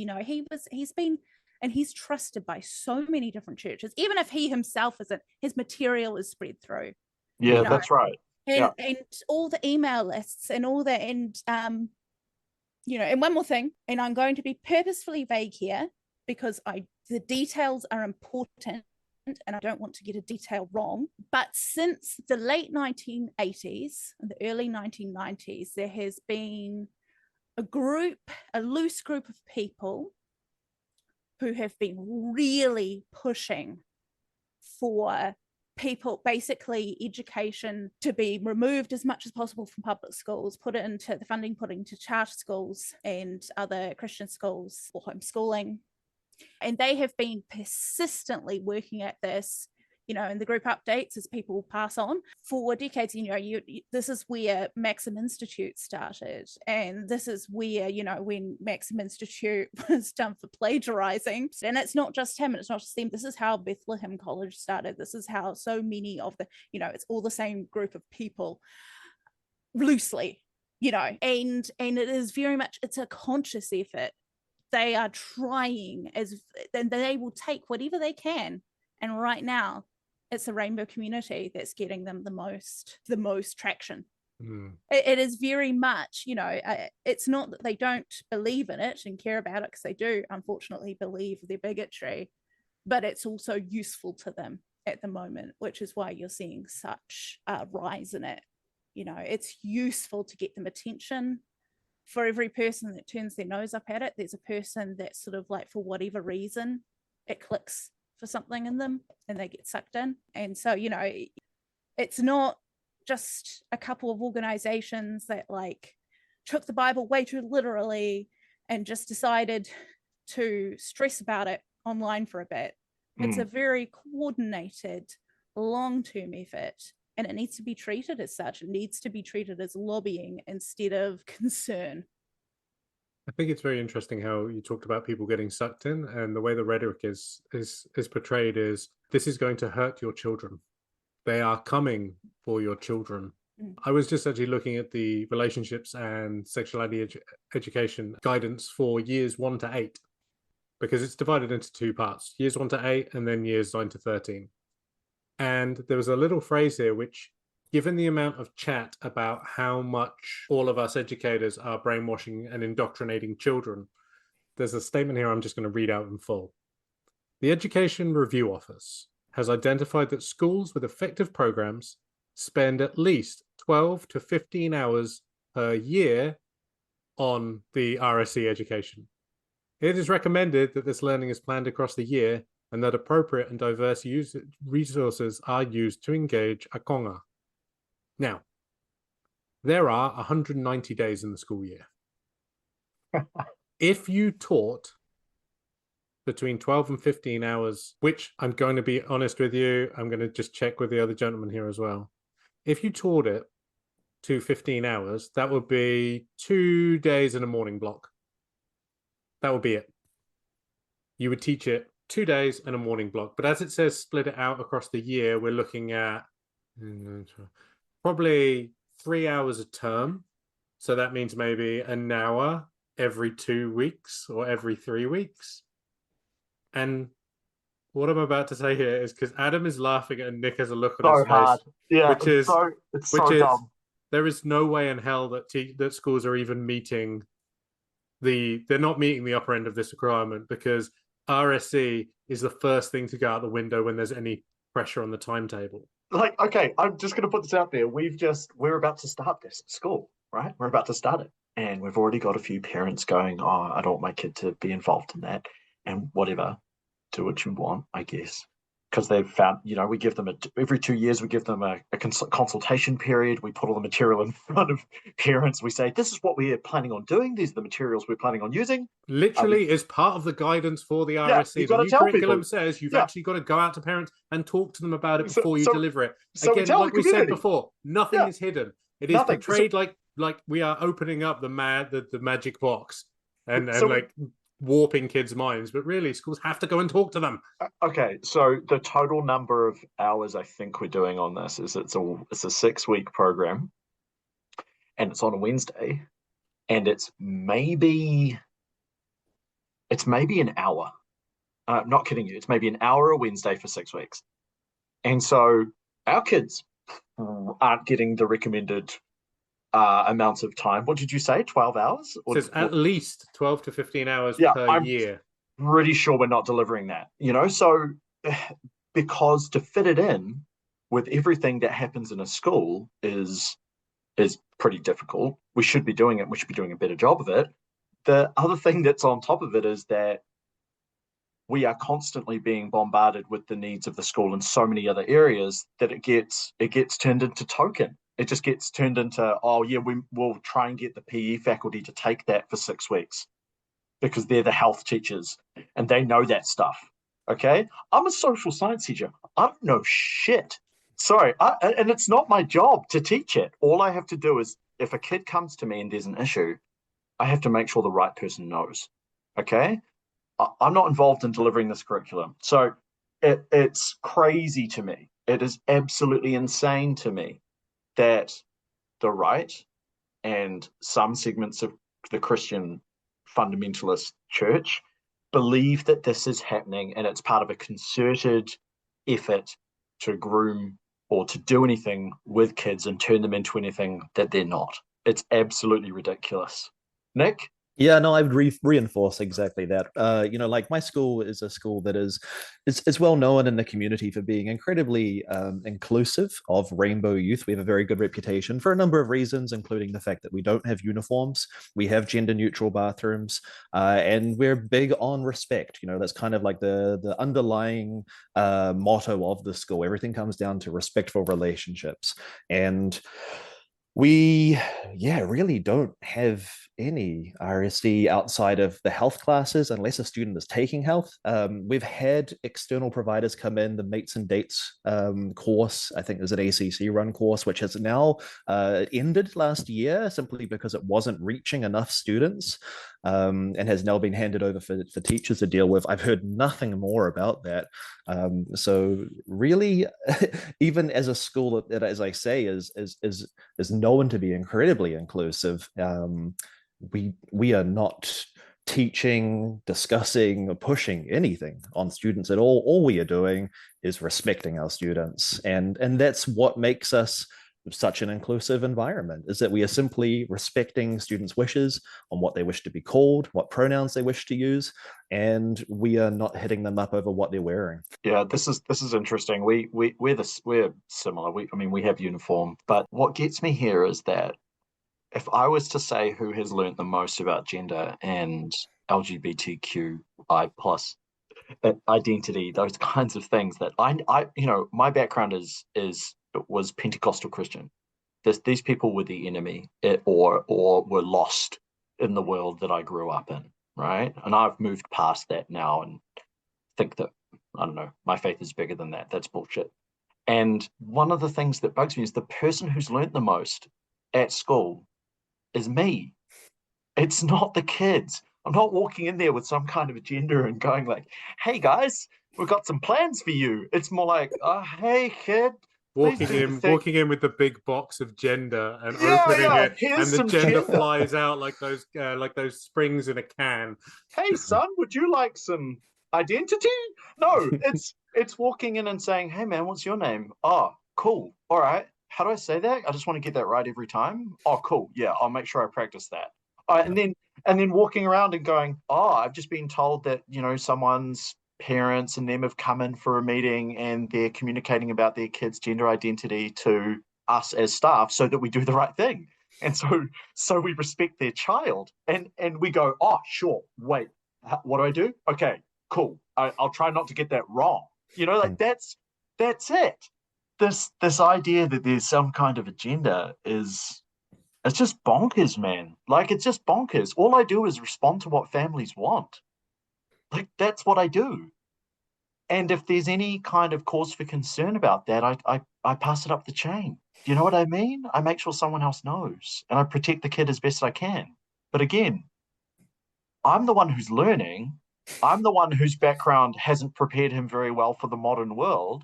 He's trusted by so many different churches. Even if he himself isn't, his material is spread through. Yeah, that's right. And all the email lists and all that, and and one more thing, and I'm going to be purposefully vague here because the details are important. And I don't want to get a detail wrong, but since the late 1980s and the early 1990s, there has been a loose group of people who have been really pushing for people, basically education to be removed as much as possible from public schools, put into charter schools and other Christian schools or homeschooling. And they have been persistently working at this, in the group updates as people pass on for decades. This is where Maxim Institute started. And this is where, when Maxim Institute was done for plagiarizing. And it's not just him, and it's not just them. This is how Bethlehem College started. This is how so many of the, it's all the same group of people loosely, and it is very much, it's a conscious effort. They are trying and they will take whatever they can. And right now, it's the rainbow community that's getting them the most traction. It is very much, it's not that they don't believe in it and care about it, because they do, unfortunately, believe their bigotry, but it's also useful to them at the moment, which is why you're seeing such a rise in it. It's useful to get them attention. For every person that turns their nose up at it, there's a person that sort of for whatever reason, it clicks for something in them and they get sucked in. And so, it's not just a couple of organizations that took the Bible way too literally and just decided to stress about it online for a bit. It's a very coordinated, long-term effort. And it needs to be treated as such. It needs to be treated as lobbying instead of concern. I think it's very interesting how you talked about people getting sucked in, and the way the rhetoric is portrayed is, this is going to hurt your children. They are coming for your children. I was just actually looking at the relationships and sexuality education guidance for years 1 to 8. because it's divided into two parts, years 1 to 8 and then years 9 to 13. And there was a little phrase here which, given the amount of chat about how much all of us educators are brainwashing and indoctrinating children, there's a statement here I'm just going to read out in full. The Education Review Office has identified that schools with effective programs spend at least 12 to 15 hours per year on the RSE education. It is recommended that this learning is planned across the year and that appropriate and diverse resources are used to engage a konga. Now, there are 190 days in the school year. If you taught between 12 and 15 hours, which I'm going to be honest with you, I'm going to just check with the other gentleman here as well. If you taught it to 15 hours, that would be 2 days in a morning block. That would be it. You would teach it 2 days in a morning block. But as it says, split it out across the year, we're looking at probably 3 hours a term. So that means maybe an hour every 2 weeks or every 3 weeks. And what I'm about to say here is because Adam is laughing and Nick has a look on his face. Hard. Yeah, which is dumb. There is no way in hell that schools are even meeting they're not meeting the upper end of this requirement, because RSE is the first thing to go out the window when there's any pressure on the timetable. Like, okay, I'm just going to put this out there. We're about to start this at school, right? We're about to start it. And we've already got a few parents going, oh, I don't want my kid to be involved in that. And whatever, do what you want, I guess. Because they've found, we give them every 2 years, we give them a consultation period. We put all the material in front of parents. We say, this is what we are planning on doing. These are the materials we're planning on using. Literally is part of the guidance for the RSC. The new curriculum says you've actually got to go out to parents and talk to them about it before you deliver it. Again, like we said before, nothing is hidden. It is portrayed like we are opening up the magic box and like warping kids' minds, but really schools have to go and talk to them. Okay, so the total number of hours I think we're doing on this is it's a 6-week program, and it's on a Wednesday, and it's maybe an hour. Not kidding you, it's maybe an hour a Wednesday for 6 weeks. And so our kids aren't getting the recommended amounts of time. What did you say? 12 hours? It says at least 12 to 15 hours per year. Pretty sure we're not delivering that. So because to fit it in with everything that happens in a school is pretty difficult. We should be doing it. We should be doing a better job of it. The other thing that's on top of it is that we are constantly being bombarded with the needs of the school in so many other areas that it gets turned into token. It just gets turned into, oh yeah, we'll try and get the PE faculty to take that for 6 weeks because they're the health teachers and they know that stuff. Okay, I'm a social science teacher. I don't know shit. Sorry, and it's not my job to teach it. All I have to do is, if a kid comes to me and there's an issue, I have to make sure the right person knows. Okay, I'm not involved in delivering this curriculum. So it's crazy to me. It is absolutely insane to me that the right and some segments of the Christian fundamentalist church believe that this is happening and it's part of a concerted effort to groom or to do anything with kids and turn them into anything that they're not. It's absolutely ridiculous. Nick? Yeah, no, I would reinforce exactly that. Like my school is a school that is well known in the community for being incredibly inclusive of rainbow youth. We have a very good reputation for a number of reasons, including the fact that we don't have uniforms, we have gender neutral bathrooms, and we're big on respect. That's kind of like the underlying motto of the school. Everything comes down to respectful relationships, and we really don't have any RSE outside of the health classes unless a student is taking health. We've had external providers come in. The Mates and Dates course, I think, is an ACC run course, which has now ended last year simply because it wasn't reaching enough students, and has now been handed over for teachers to deal with. I've heard nothing more about that. So really, even as a school that, as I say, is known to be incredibly inclusive, we are not teaching, discussing, or pushing anything on students at all. All we are doing is respecting our students. And that's what makes us such an inclusive environment, is that we are simply respecting students' wishes on what they wish to be called, what pronouns they wish to use, and we are not hitting them up over what they're wearing. Yeah, this is interesting. We're similar. We have uniform, but what gets me here is that if I was to say who has learned the most about gender and LGBTQI plus identity, those kinds of things, that I my background was Pentecostal Christian. These people were the enemy, or were lost in the world that I grew up in, right? And I've moved past that now and think that, I don't know, my faith is bigger than that. That's bullshit. And one of the things that bugs me is the person who's learned the most at school is me. It's not the kids. I'm not walking in there with some kind of agenda and going like, hey guys, we've got some plans for you. It's more like, hey kid. Walking in with the big box of gender and opening it, and the gender flies out like those springs in a can. Hey son, would you like some identity? No, it's walking in and saying, hey man, what's your name? Oh, cool. All right. How do I say that? I just want to get that right every time. Oh, cool. Yeah, I'll make sure I practice that. And then walking around and going, oh, I've just been told that, someone's parents and them have come in for a meeting and they're communicating about their kids' gender identity to us as staff so that we do the right thing. And so we respect their child. And we go, oh, sure, wait, what do I do? Okay, cool. I'll try not to get that wrong. That's it. This idea that there's some kind of agenda it's just bonkers, man. Like, it's just bonkers. All I do is respond to what families want. Like, that's what I do. And if there's any kind of cause for concern about that, I pass it up the chain. Do you know what I mean? I make sure someone else knows, and I protect the kid as best I can. But again, I'm the one who's learning. I'm the one whose background hasn't prepared him very well for the modern world,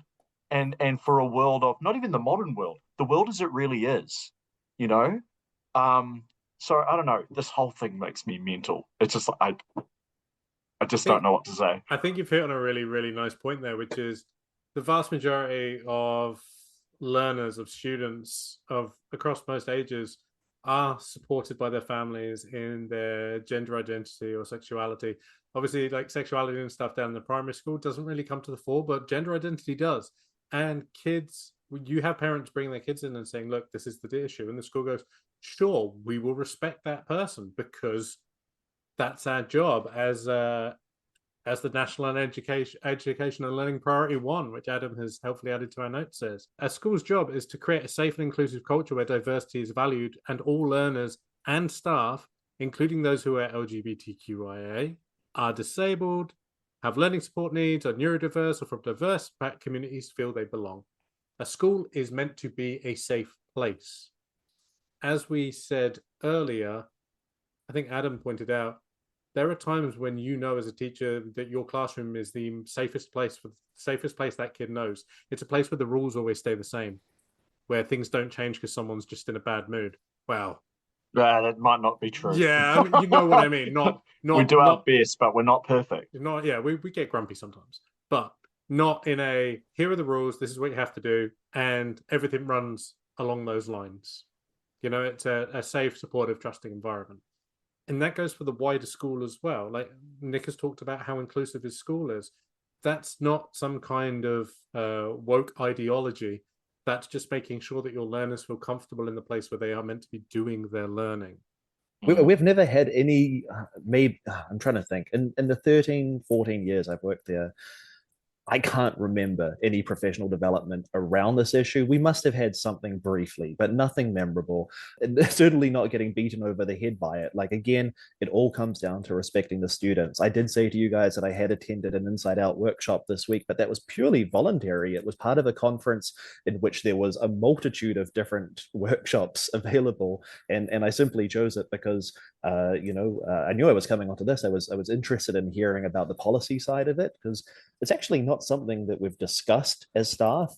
and for a world of, not even the modern world, the world as it really is, So I don't know. This whole thing makes me mental. It's just I just don't know what to say. I think you've hit on a really, really nice point there, which is the vast majority of learners, of students across most ages, are supported by their families in their gender identity or sexuality. Obviously, like, sexuality and stuff down in the primary school doesn't really come to the fore, but gender identity does. And kids, you have parents bringing their kids in and saying, look, this is the issue. And the school goes, sure, we will respect that person because that's our job as the National and Education and Learning Priority 1, which Adam has helpfully added to our notes, says. A school's job is to create a safe and inclusive culture where diversity is valued and all learners and staff, including those who are LGBTQIA, are disabled, have learning support needs, are neurodiverse, or from diverse communities, feel they belong. A school is meant to be a safe place. As we said earlier, I think Adam pointed out, there are times when as a teacher that your classroom is the safest place that kid knows. It's a place where the rules always stay the same, where things don't change because someone's just in a bad mood. Wow. That might not be true. Yeah, I mean, you know what I mean. Not we do our best, but we're not perfect. We get grumpy sometimes, but not in a, here are the rules, this is what you have to do, and everything runs along those lines. It's a safe, supportive, trusting environment. And that goes for the wider school as well. Like Nick has talked about how inclusive his school is. That's not some kind of woke ideology. That's just making sure that your learners feel comfortable in the place where they are meant to be doing their learning. We've never had any, maybe, I'm trying to think, in the 13, 14 years I've worked there, I can't remember any professional development around this issue. We must have had something briefly, but nothing memorable. And certainly not getting beaten over the head by it. Like, again, it all comes down to respecting the students. I did say to you guys that I had attended an Inside Out workshop this week, but that was purely voluntary. It was part of a conference in which there was a multitude of different workshops available. And I simply chose it because, I knew I was coming onto this. I was interested in hearing about the policy side of it, because it's actually not something that we've discussed as staff.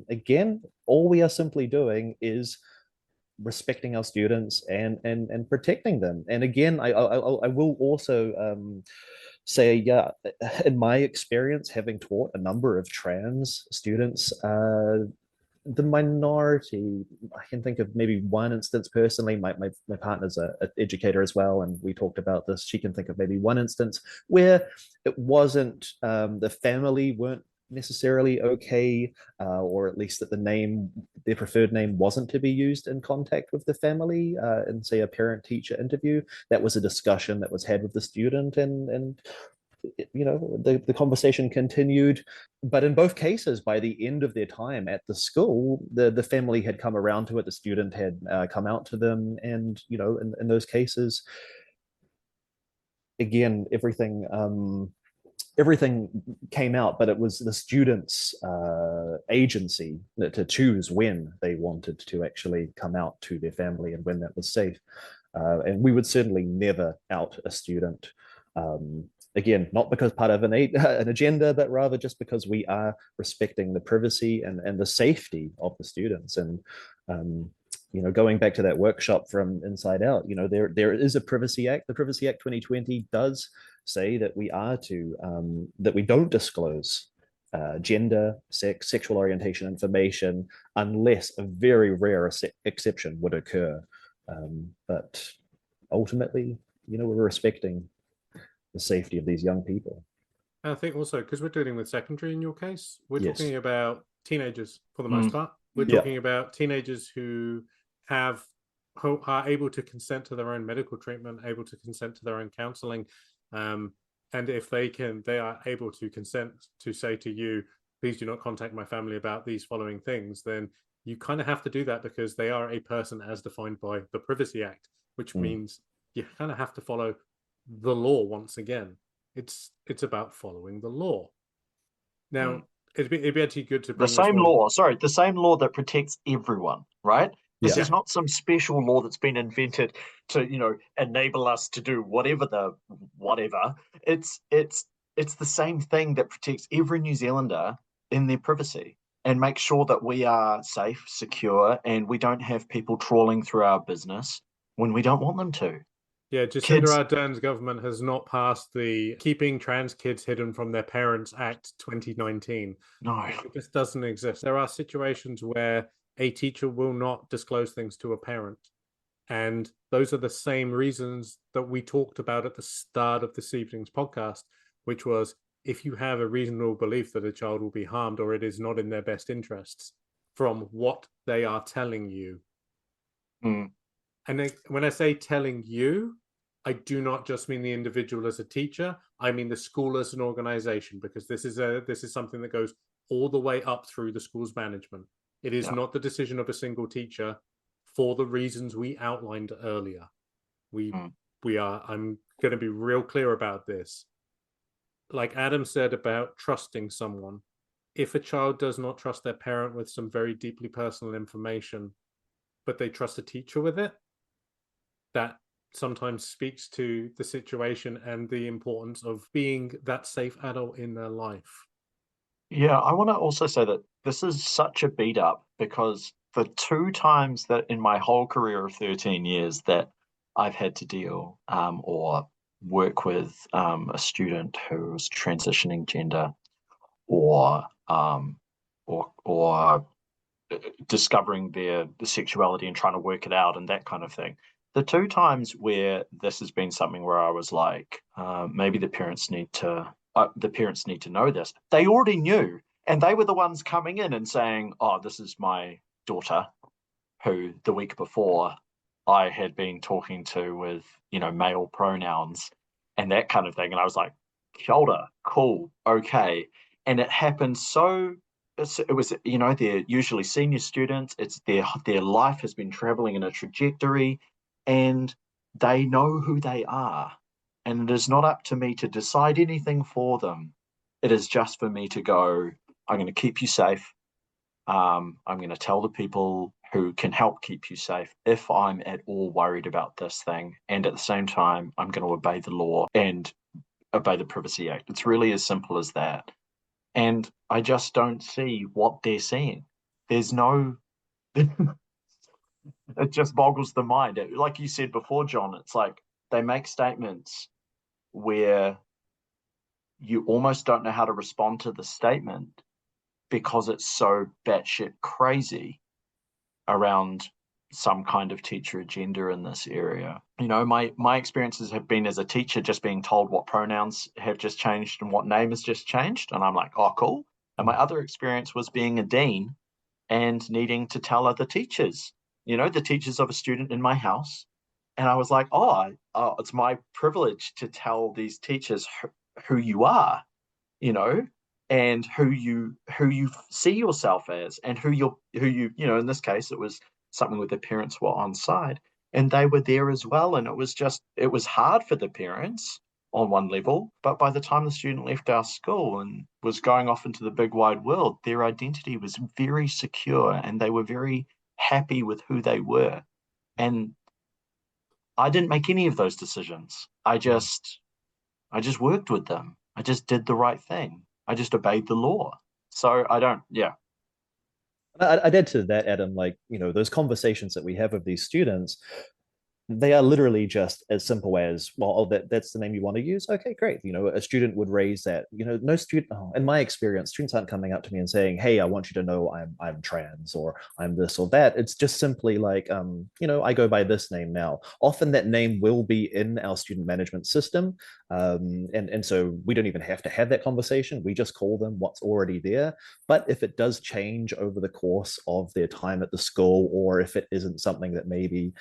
Again, all we are simply doing is respecting our students and protecting them. And again, I will also say, yeah, in my experience, having taught a number of trans students, the minority, I can think of maybe one instance personally. My partner's an educator as well, and we talked about this. She can think of maybe one instance where it wasn't, the family weren't necessarily okay, or at least that their preferred name wasn't to be used in contact with the family, in say a parent-teacher interview. That was a discussion that was had with the student, and the conversation continued. But in both cases, by the end of their time at the school, the family had come around to it. The student had come out to them, and in those cases, again, everything came out, but it was the students' agency to choose when they wanted to actually come out to their family and when that was safe. And we would certainly never out a student. Again, not because part of an agenda, but rather just because we are respecting the privacy and the safety of the students. And going back to that workshop from Inside Out, there is a Privacy Act. The Privacy Act 2020 does say that we don't disclose gender, sex, sexual orientation information unless a very rare exception would occur. But ultimately, we're respecting the safety of these young people. I think also, because we're dealing with secondary in your case, we're Yes. talking about teenagers for the most part. We're talking about teenagers who are able to consent to their own medical treatment, able to consent to their own counseling. And if they are able to consent to say to you, please do not contact my family about these following things, then you kind of have to do that because they are a person as defined by the Privacy Act, which means you kind of have to follow the law once again. It's about following the law. Now, it'd be actually good to bring the same law that protects everyone, right? This is not some special law that's been invented to, enable us to do whatever. It's the same thing that protects every New Zealander in their privacy and make sure that we are safe, secure, and we don't have people trawling through our business when we don't want them to. Yeah, Jacinda Ardern's government has not passed the Keeping Trans Kids Hidden from Their Parents Act 2019. No. It just doesn't exist. There are situations where a teacher will not disclose things to a parent. And those are the same reasons that we talked about at the start of this evening's podcast, which was if you have a reasonable belief that a child will be harmed or it is not in their best interests from what they are telling you. And when I say telling you, I do not just mean the individual as a teacher. I mean the school as an organization, because this is something that goes all the way up through the school's management. It is not the decision of a single teacher for the reasons we outlined earlier. I'm going to be real clear about this. Like Adam said about trusting someone, if a child does not trust their parent with some very deeply personal information, but they trust a teacher with it, that sometimes speaks to the situation and the importance of being that safe adult in their life. Yeah, I want to also say that this is such a beat up because the 2 times that in my whole career of 13 years that I've had to deal or work with a student who's transitioning gender or discovering their sexuality and trying to work it out and that kind of thing. The 2 times where this has been something where I was like, maybe the parents need to know this. They already knew, and they were the ones coming in and saying, "Oh, this is my daughter, who the week before I had been talking to with male pronouns and that kind of thing." And I was like, "Shoulder, cool, okay." And it happened so. It was, they're usually senior students. It's their life has been traveling in a trajectory, and they know who they are. And it is not up to me to decide anything for them. It is just for me to go, I'm going to keep you safe. I'm going to tell the people who can help keep you safe if I'm at all worried about this thing. And at the same time, I'm going to obey the law and obey the Privacy Act. It's really as simple as that. And I just don't see what they're seeing. There's no It just boggles the mind. Like you said before, John, it's like they make statements where you almost don't know how to respond to the statement because it's so batshit crazy around some kind of teacher agenda in this area. You know, my experiences have been as a teacher just being told what pronouns have just changed and what name has just changed. And I'm like, oh, cool. And my other experience was being a dean and needing to tell other teachers, you know, the teachers of a student in my house. And I was like, it's my privilege to tell these teachers who you are, you know, and who you see yourself as, and who you know, in this case it was something where the parents were on side and they were there as well. And it was hard for the parents on one level, but by the time the student left our school and was going off into the big wide world, their identity was very secure and they were very happy with who they were. And I didn't make any of those decisions. I just worked with them. I just did the right thing. I just obeyed the law. So I don't, yeah. I'd add to that, Adam, like, you know, those conversations that we have with these students, they are literally just as simple as, well, oh, that's the name you want to use. Okay, great. You know, a student would raise that. You know, no student, in my experience, students aren't coming up to me and saying, hey, I want you to know I'm trans or I'm this or that. It's just simply like, you know, I go by this name now. Often that name will be in our student management system. And so we don't even have to have that conversation. We just call them what's already there. But if it does change over the course of their time at the school, or if it isn't something that maybe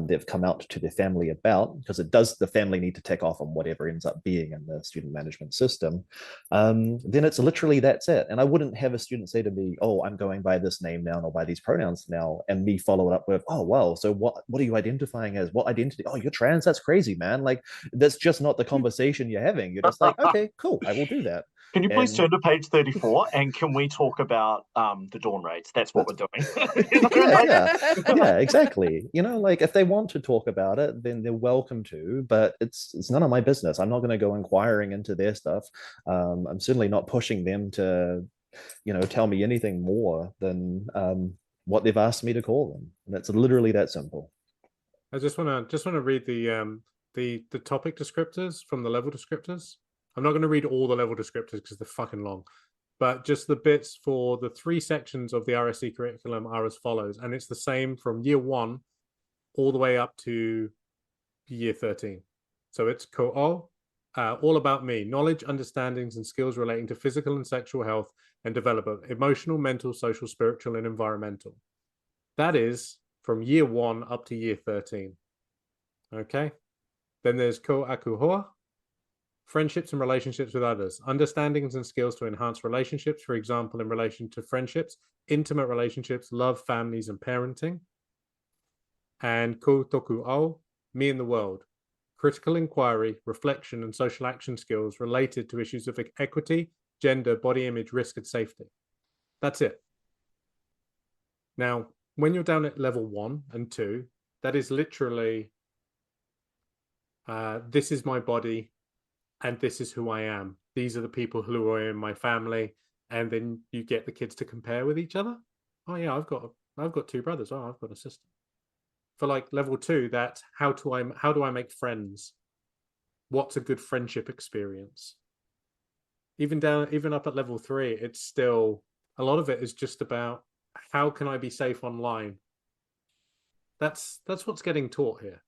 they've come out to their family about, because the family need to tick off on whatever ends up being in the student management system, then it's literally that's it. And I wouldn't have a student say to me, oh, I'm going by this name now or by these pronouns now, and me follow it up with, oh, well, so what are you identifying as? What identity? Oh, you're trans? That's crazy, man. Like, that's just not the conversation you're having. You're just like, okay, cool, I will do that. Can you please turn to page 34 and can we talk about the dawn raids? That's what we're doing. You know, yeah, exactly. You know, like if they want to talk about it, then they're welcome to, but it's none of my business. I'm not going to go inquiring into their stuff. I'm certainly not pushing them to, you know, tell me anything more than what they've asked me to call them. And it's literally that simple. I just want to read the topic descriptors from the level descriptors. I'm not going to read all the level descriptors because they're fucking long, but just the bits for the 3 sections of the RSC curriculum are as follows, and it's the same from year 1 all the way up to year 13. So it's all about me, knowledge, understandings, and skills relating to physical and sexual health and development, emotional, mental, social, spiritual, and environmental. That is from year 1 up to year 13. Okay. Then there's ko akuhoa, friendships and relationships with others, understandings and skills to enhance relationships, for example, in relation to friendships, intimate relationships, love, families, and parenting. And ko toku ao, me in the world, critical inquiry, reflection, and social action skills related to issues of equity, gender, body image, risk, and safety. That's it. Now, when you're down at level 1 and 2, that is literally, this is my body, and this is who I am. These are the people who are in my family. And then you get the kids to compare with each other. Oh yeah, I've got 2 brothers. Oh, I've got a sister. For like level 2, that's how do I make friends? What's a good friendship experience? Even up at level 3, it's still, a lot of it is just about how can I be safe online? That's what's getting taught here.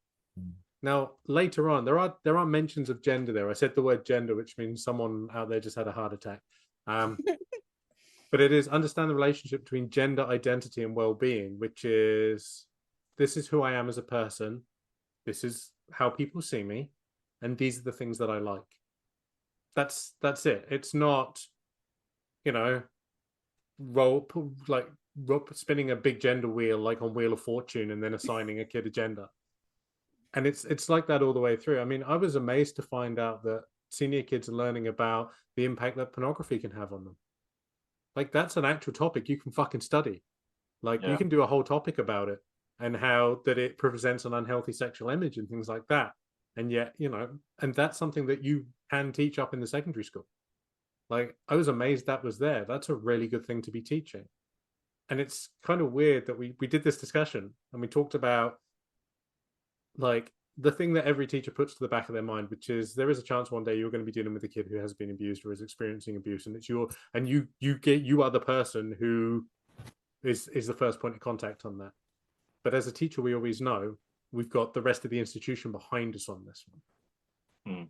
Now, later on, there are mentions of gender there. I said the word gender, which means someone out there just had a heart attack. But it is understand the relationship between gender identity and well-being, which is, this is who I am as a person. This is how people see me. And these are the things that I like. That's it. It's not, you know, spinning a big gender wheel like on Wheel of Fortune and then assigning a kid a gender. And it's like that all the way through. I mean, I was amazed to find out that senior kids are learning about the impact that pornography can have on them. Like, that's an actual topic you can fucking study. Like, you can do a whole topic about it and how that it presents an unhealthy sexual image and things like that. And yet, you know, and that's something that you can teach up in the secondary school. Like, I was amazed that was there. That's a really good thing to be teaching. And it's kind of weird that we did this discussion and we talked about like the thing that every teacher puts to the back of their mind, which is there is a chance one day you're going to be dealing with a kid who has been abused or is experiencing abuse, and it's you are the person who is the first point of contact on that. But as a teacher, we always know we've got the rest of the institution behind us on this one.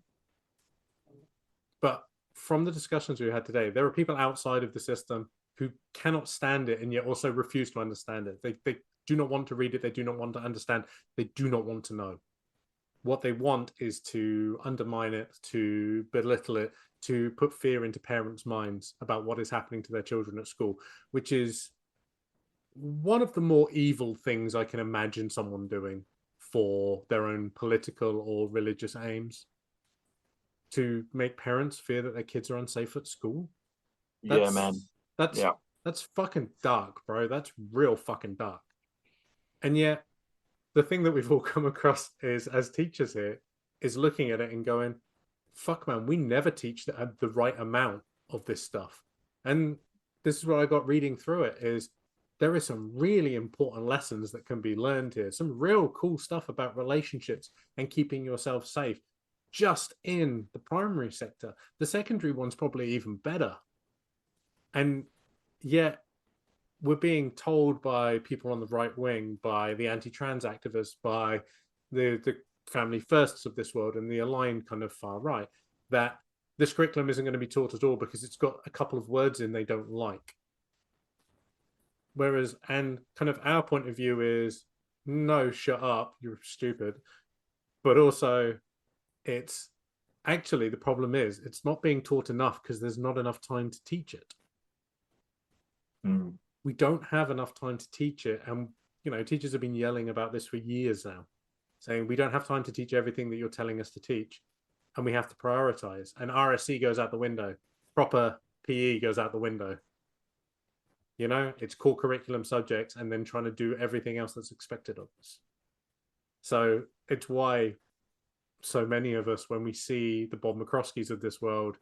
But from the discussions we had today, there are people outside of the system who cannot stand it and yet also refuse to understand it. They do not want to read it. They do not want to understand. They do not want to know. What they want is to undermine it, to belittle it, to put fear into parents' minds about what is happening to their children at school, which is one of the more evil things I can imagine someone doing for their own political or religious aims. To make parents fear that their kids are unsafe at school. That's fucking dark, bro. That's real fucking dark. And yet, the thing that we've all come across is, as teachers here, is looking at it and going, fuck, man, we never teach the right amount of this stuff. And this is what I got reading through it, is there is some really important lessons that can be learned here. Some real cool stuff about relationships and keeping yourself safe just in the primary sector. The secondary one's probably even better. And yet we're being told by people on the right wing, by the anti-trans activists, by the family firsts of this world and the aligned kind of far right, that this curriculum isn't going to be taught at all because it's got a couple of words in they don't like. Whereas, and kind of our point of view is, no, shut up, you're stupid. But also, it's actually, the problem is it's not being taught enough because there's not enough time to teach it. We don't have enough time to teach it. And, you know, teachers have been yelling about this for years now, saying we don't have time to teach everything that you're telling us to teach. And we have to prioritize. And RSC goes out the window. Proper PE goes out the window. You know, it's core curriculum subjects and then trying to do everything else that's expected of us. So it's why so many of us, when we see the Bob McCroskeys of this world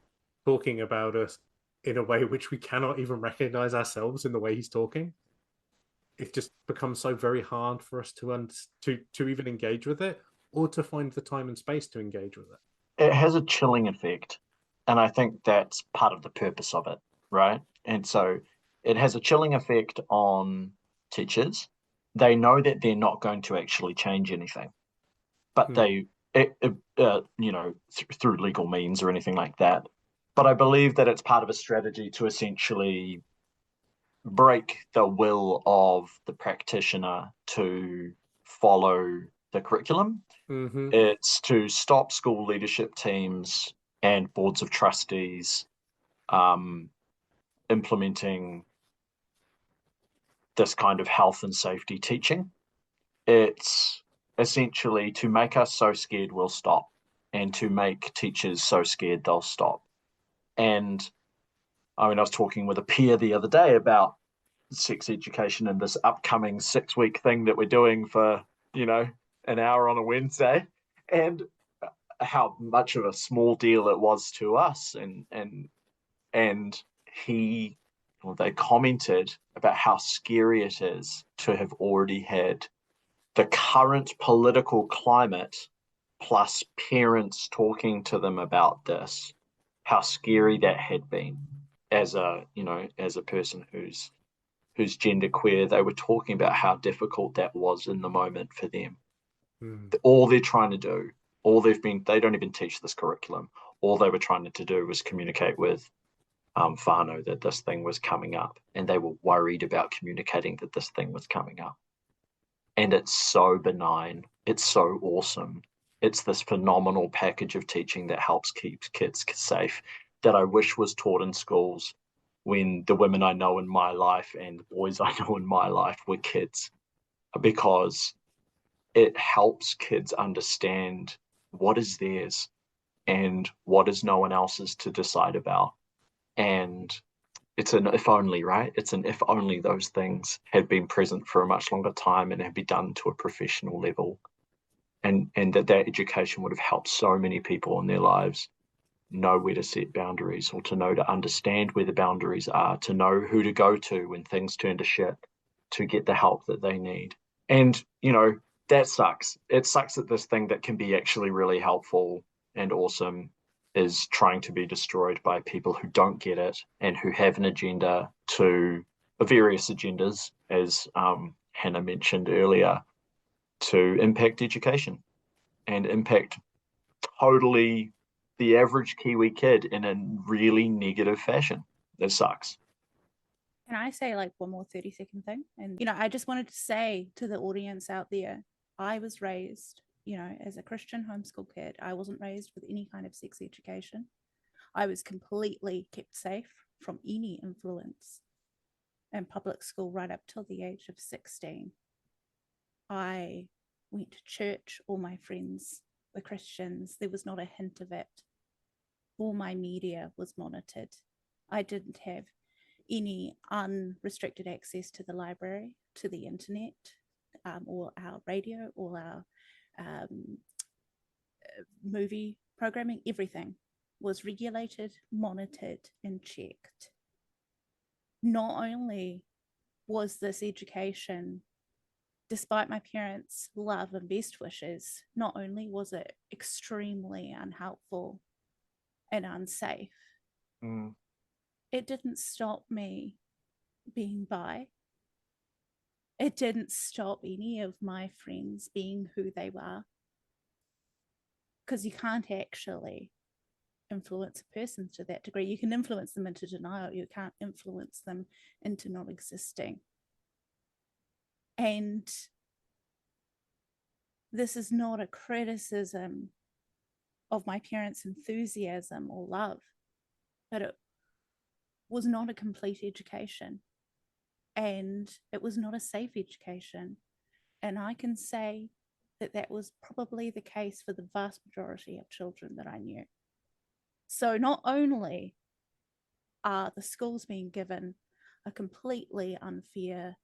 talking about us in a way which we cannot even recognize ourselves in the way he's talking, it just becomes so very hard for us to even engage with it or to find the time and space to engage with it. It has a chilling effect, and I think that's part of the purpose of it, right? And so it has a chilling effect on teachers. They know that they're not going to actually change anything, but through legal means or anything like that. But I believe that it's part of a strategy to essentially break the will of the practitioner to follow the curriculum. It's to stop school leadership teams and boards of trustees implementing this kind of health and safety teaching. It's essentially to make us so scared we'll stop, and to make teachers so scared they'll stop. And I mean, I was talking with a peer the other day about sex education and this upcoming 6-week thing that we're doing for, an hour on a Wednesday, and how much of a small deal it was to us. And they commented about how scary it is to have already had the current political climate plus parents talking to them about this, how scary that had been. As a person who's genderqueer, they were talking about how difficult that was in the moment for them. All they're trying to do, they don't even teach this curriculum. All they were trying to do was communicate with whānau that this thing was coming up, and they were worried about communicating that this thing was coming up. And it's so benign. It's so awesome. It's this phenomenal package of teaching that helps keep kids safe, that I wish was taught in schools when the women I know in my life and the boys I know in my life were kids, because it helps kids understand what is theirs and what is no one else's to decide about. And it's an if only, right? It's an if only those things had been present for a much longer time and had been done to a professional level, and that education would have helped so many people in their lives know where to set boundaries, or to know to understand where the boundaries are, to know who to go to when things turn to shit, to get the help that they need. And, that sucks. It sucks that this thing that can be actually really helpful and awesome is trying to be destroyed by people who don't get it and who have an agenda to various agendas, as Hannah mentioned earlier, to impact education and impact totally the average Kiwi kid in a really negative fashion. It sucks. Can I say like one more 30-second thing? And, I just wanted to say to the audience out there, I was raised, as a Christian homeschool kid. I wasn't raised with any kind of sex education. I was completely kept safe from any influence in public school right up till the age of 16. I went to church. All my friends were Christians. There was not a hint of it. All my media was monitored. I didn't have any unrestricted access to the library, to the internet, or our radio, or our movie programming. Everything was regulated, monitored, and checked. Not only was this education, despite my parents' love and best wishes, not only was it extremely unhelpful and unsafe, it didn't stop me being bi. It didn't stop any of my friends being who they were. Because you can't actually influence a person to that degree. You can influence them into denial. You can't influence them into not existing. And this is not a criticism of my parents' enthusiasm or love, but it was not a complete education, and it was not a safe education. And I can say that that was probably the case for the vast majority of children that I knew. So not only are the schools being given a completely unfair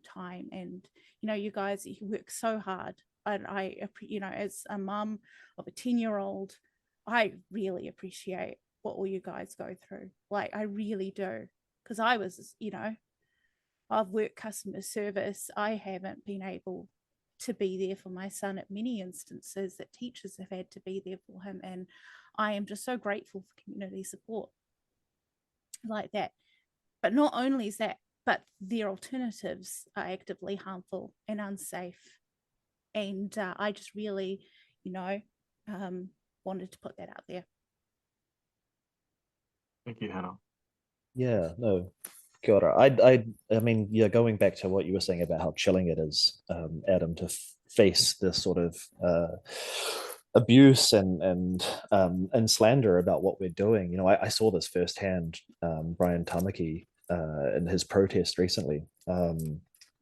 time, and you guys, you work so hard, and I as a mum of a 10-year-old, I really appreciate what all you guys go through. Like, I really do, because I was, I've worked customer service. I haven't been able to be there for my son at many instances that teachers have had to be there for him, and I am just so grateful for community support like that. But not only is that, but their alternatives are actively harmful and unsafe. And I just really, wanted to put that out there. Thank you, Hannah. Yeah, no, God, I mean, yeah, going back to what you were saying about how chilling it is, Adam, to face this sort of abuse and slander about what we're doing. I saw this firsthand. Brian Tamaki, in his protest recently,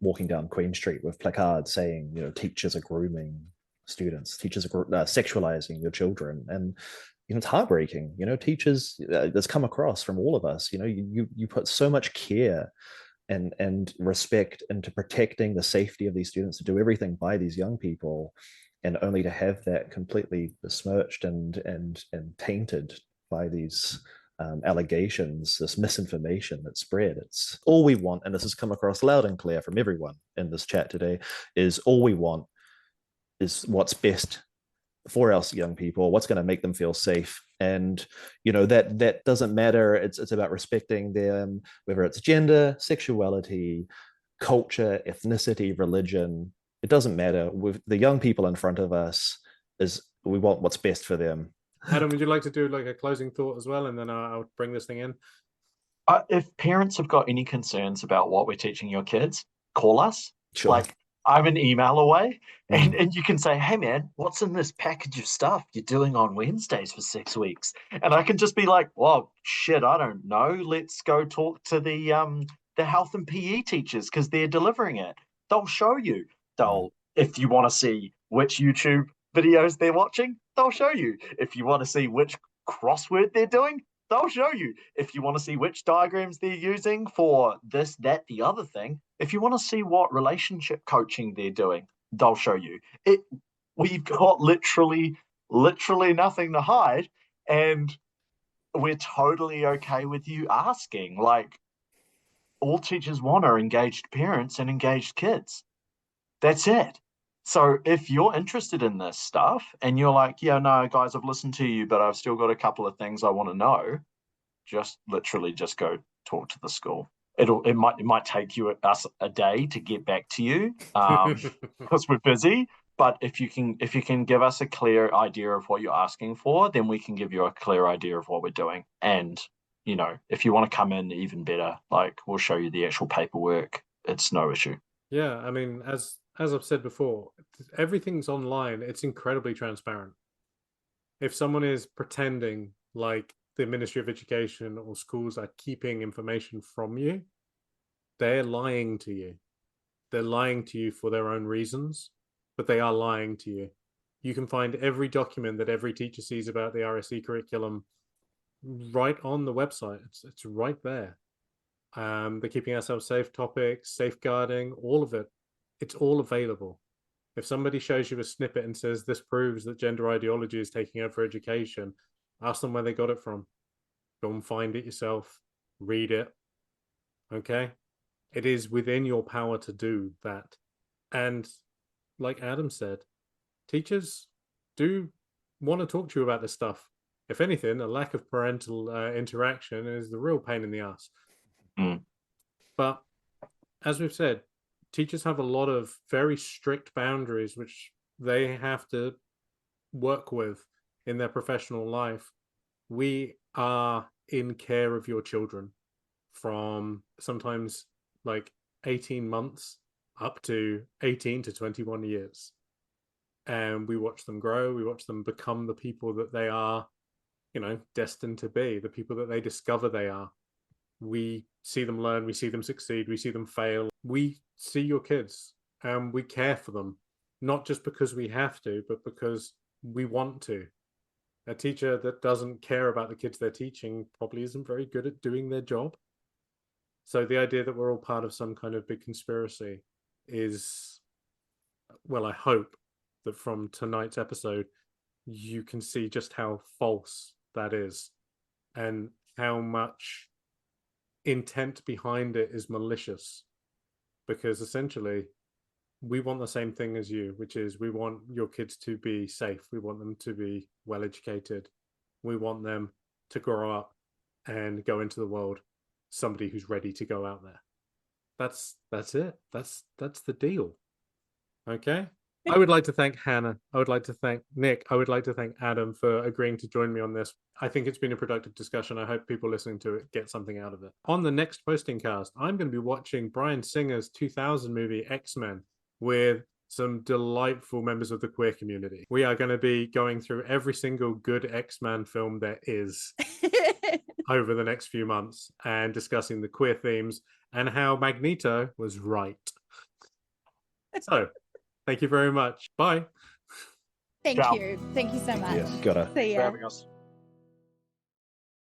walking down Queen Street with placards saying, teachers are grooming students, teachers are sexualizing your children, and it's heartbreaking. Teachers, that's come across from all of us. You put so much care and respect into protecting the safety of these students, to do everything by these young people, and only to have that completely besmirched and tainted by these allegations, this misinformation that's spread. It's all we want, and this has come across loud and clear from everyone in this chat today, is all we want is what's best for our young people, what's going to make them feel safe. And that doesn't matter. It's about respecting them, whether it's gender, sexuality, culture, ethnicity, religion. It doesn't matter. With the young people in front of us, we want what's best for them. Adam, would you like to do like a closing thought as well, and then I'll bring this thing in? If parents have got any concerns about what we're teaching your kids, call us. Sure. Like, I'm an email away, and you can say, hey man, what's in this package of stuff you're doing on Wednesdays for 6 weeks? And I can just be like, well, shit, I don't know. Let's go talk to the health and PE teachers, because they're delivering it. They'll show you. If you want to see which YouTube videos they're watching, they'll show you. If you want to see which crossword they're doing, they'll show you. If you want to see which diagrams they're using for this, that, the other thing, if you want to see what relationship coaching they're doing, they'll show you. We've got literally nothing to hide. And we're totally okay with you asking. Like, all teachers want are engaged parents and engaged kids. That's it. So if you're interested in this stuff and you're like, yeah, no, guys, I've listened to you, but I've still got a couple of things I want to know, just literally just go talk to the school. It might take us a day to get back to you because we're busy. But if you can give us a clear idea of what you're asking for, then we can give you a clear idea of what we're doing. And if you want to come in, even better. Like, we'll show you the actual paperwork. It's no issue. Yeah, I mean, as I've said before, everything's online. It's incredibly transparent. If someone is pretending like the Ministry of Education or schools are keeping information from you, they're lying to you. They're lying to you for their own reasons, but they are lying to you. You can find every document that every teacher sees about the RSE curriculum right on the website. It's right there. The keeping ourselves safe topics, safeguarding, all of it. It's all available. If somebody shows you a snippet and says this proves that gender ideology is taking over education, ask them where they got it from. Go and find it yourself. Read it. Okay? It is within your power to do that. And like Adam said, teachers do want to talk to you about this stuff. If anything, a lack of parental interaction is the real pain in the ass. But as we've said, teachers have a lot of very strict boundaries which they have to work with in their professional life. We are in care of your children from sometimes like 18 months up to 18 to 21 years. And we watch them grow. We watch them become the people that they are, destined to be, the people that they discover they are. We see them learn, we see them succeed, we see them fail. We see your kids and we care for them, not just because we have to, but because we want to. A teacher that doesn't care about the kids they're teaching probably isn't very good at doing their job. So the idea that we're all part of some kind of big conspiracy is, well, I hope that from tonight's episode, you can see just how false that is and how much intent behind it is malicious. Because essentially, we want the same thing as you, which is we want your kids to be safe. We want them to be well educated. We want them to grow up and go into the world somebody who's ready to go out there. That's it. That's the deal. Okay. I would like to thank Hannah. I would like to thank Nick. I would like to thank Adam for agreeing to join me on this. I think it's been a productive discussion. I hope people listening to it get something out of it. On the next PostingCast, I'm going to be watching Bryan Singer's 2000 movie X-Men with some delightful members of the queer community. We are going to be going through every single good X-Men film there is over the next few months and discussing the queer themes and how Magneto was right. So, thank you very much. Bye. Thank Ciao. you. Thank you so much. Yeah, gotta. See ya. Having us.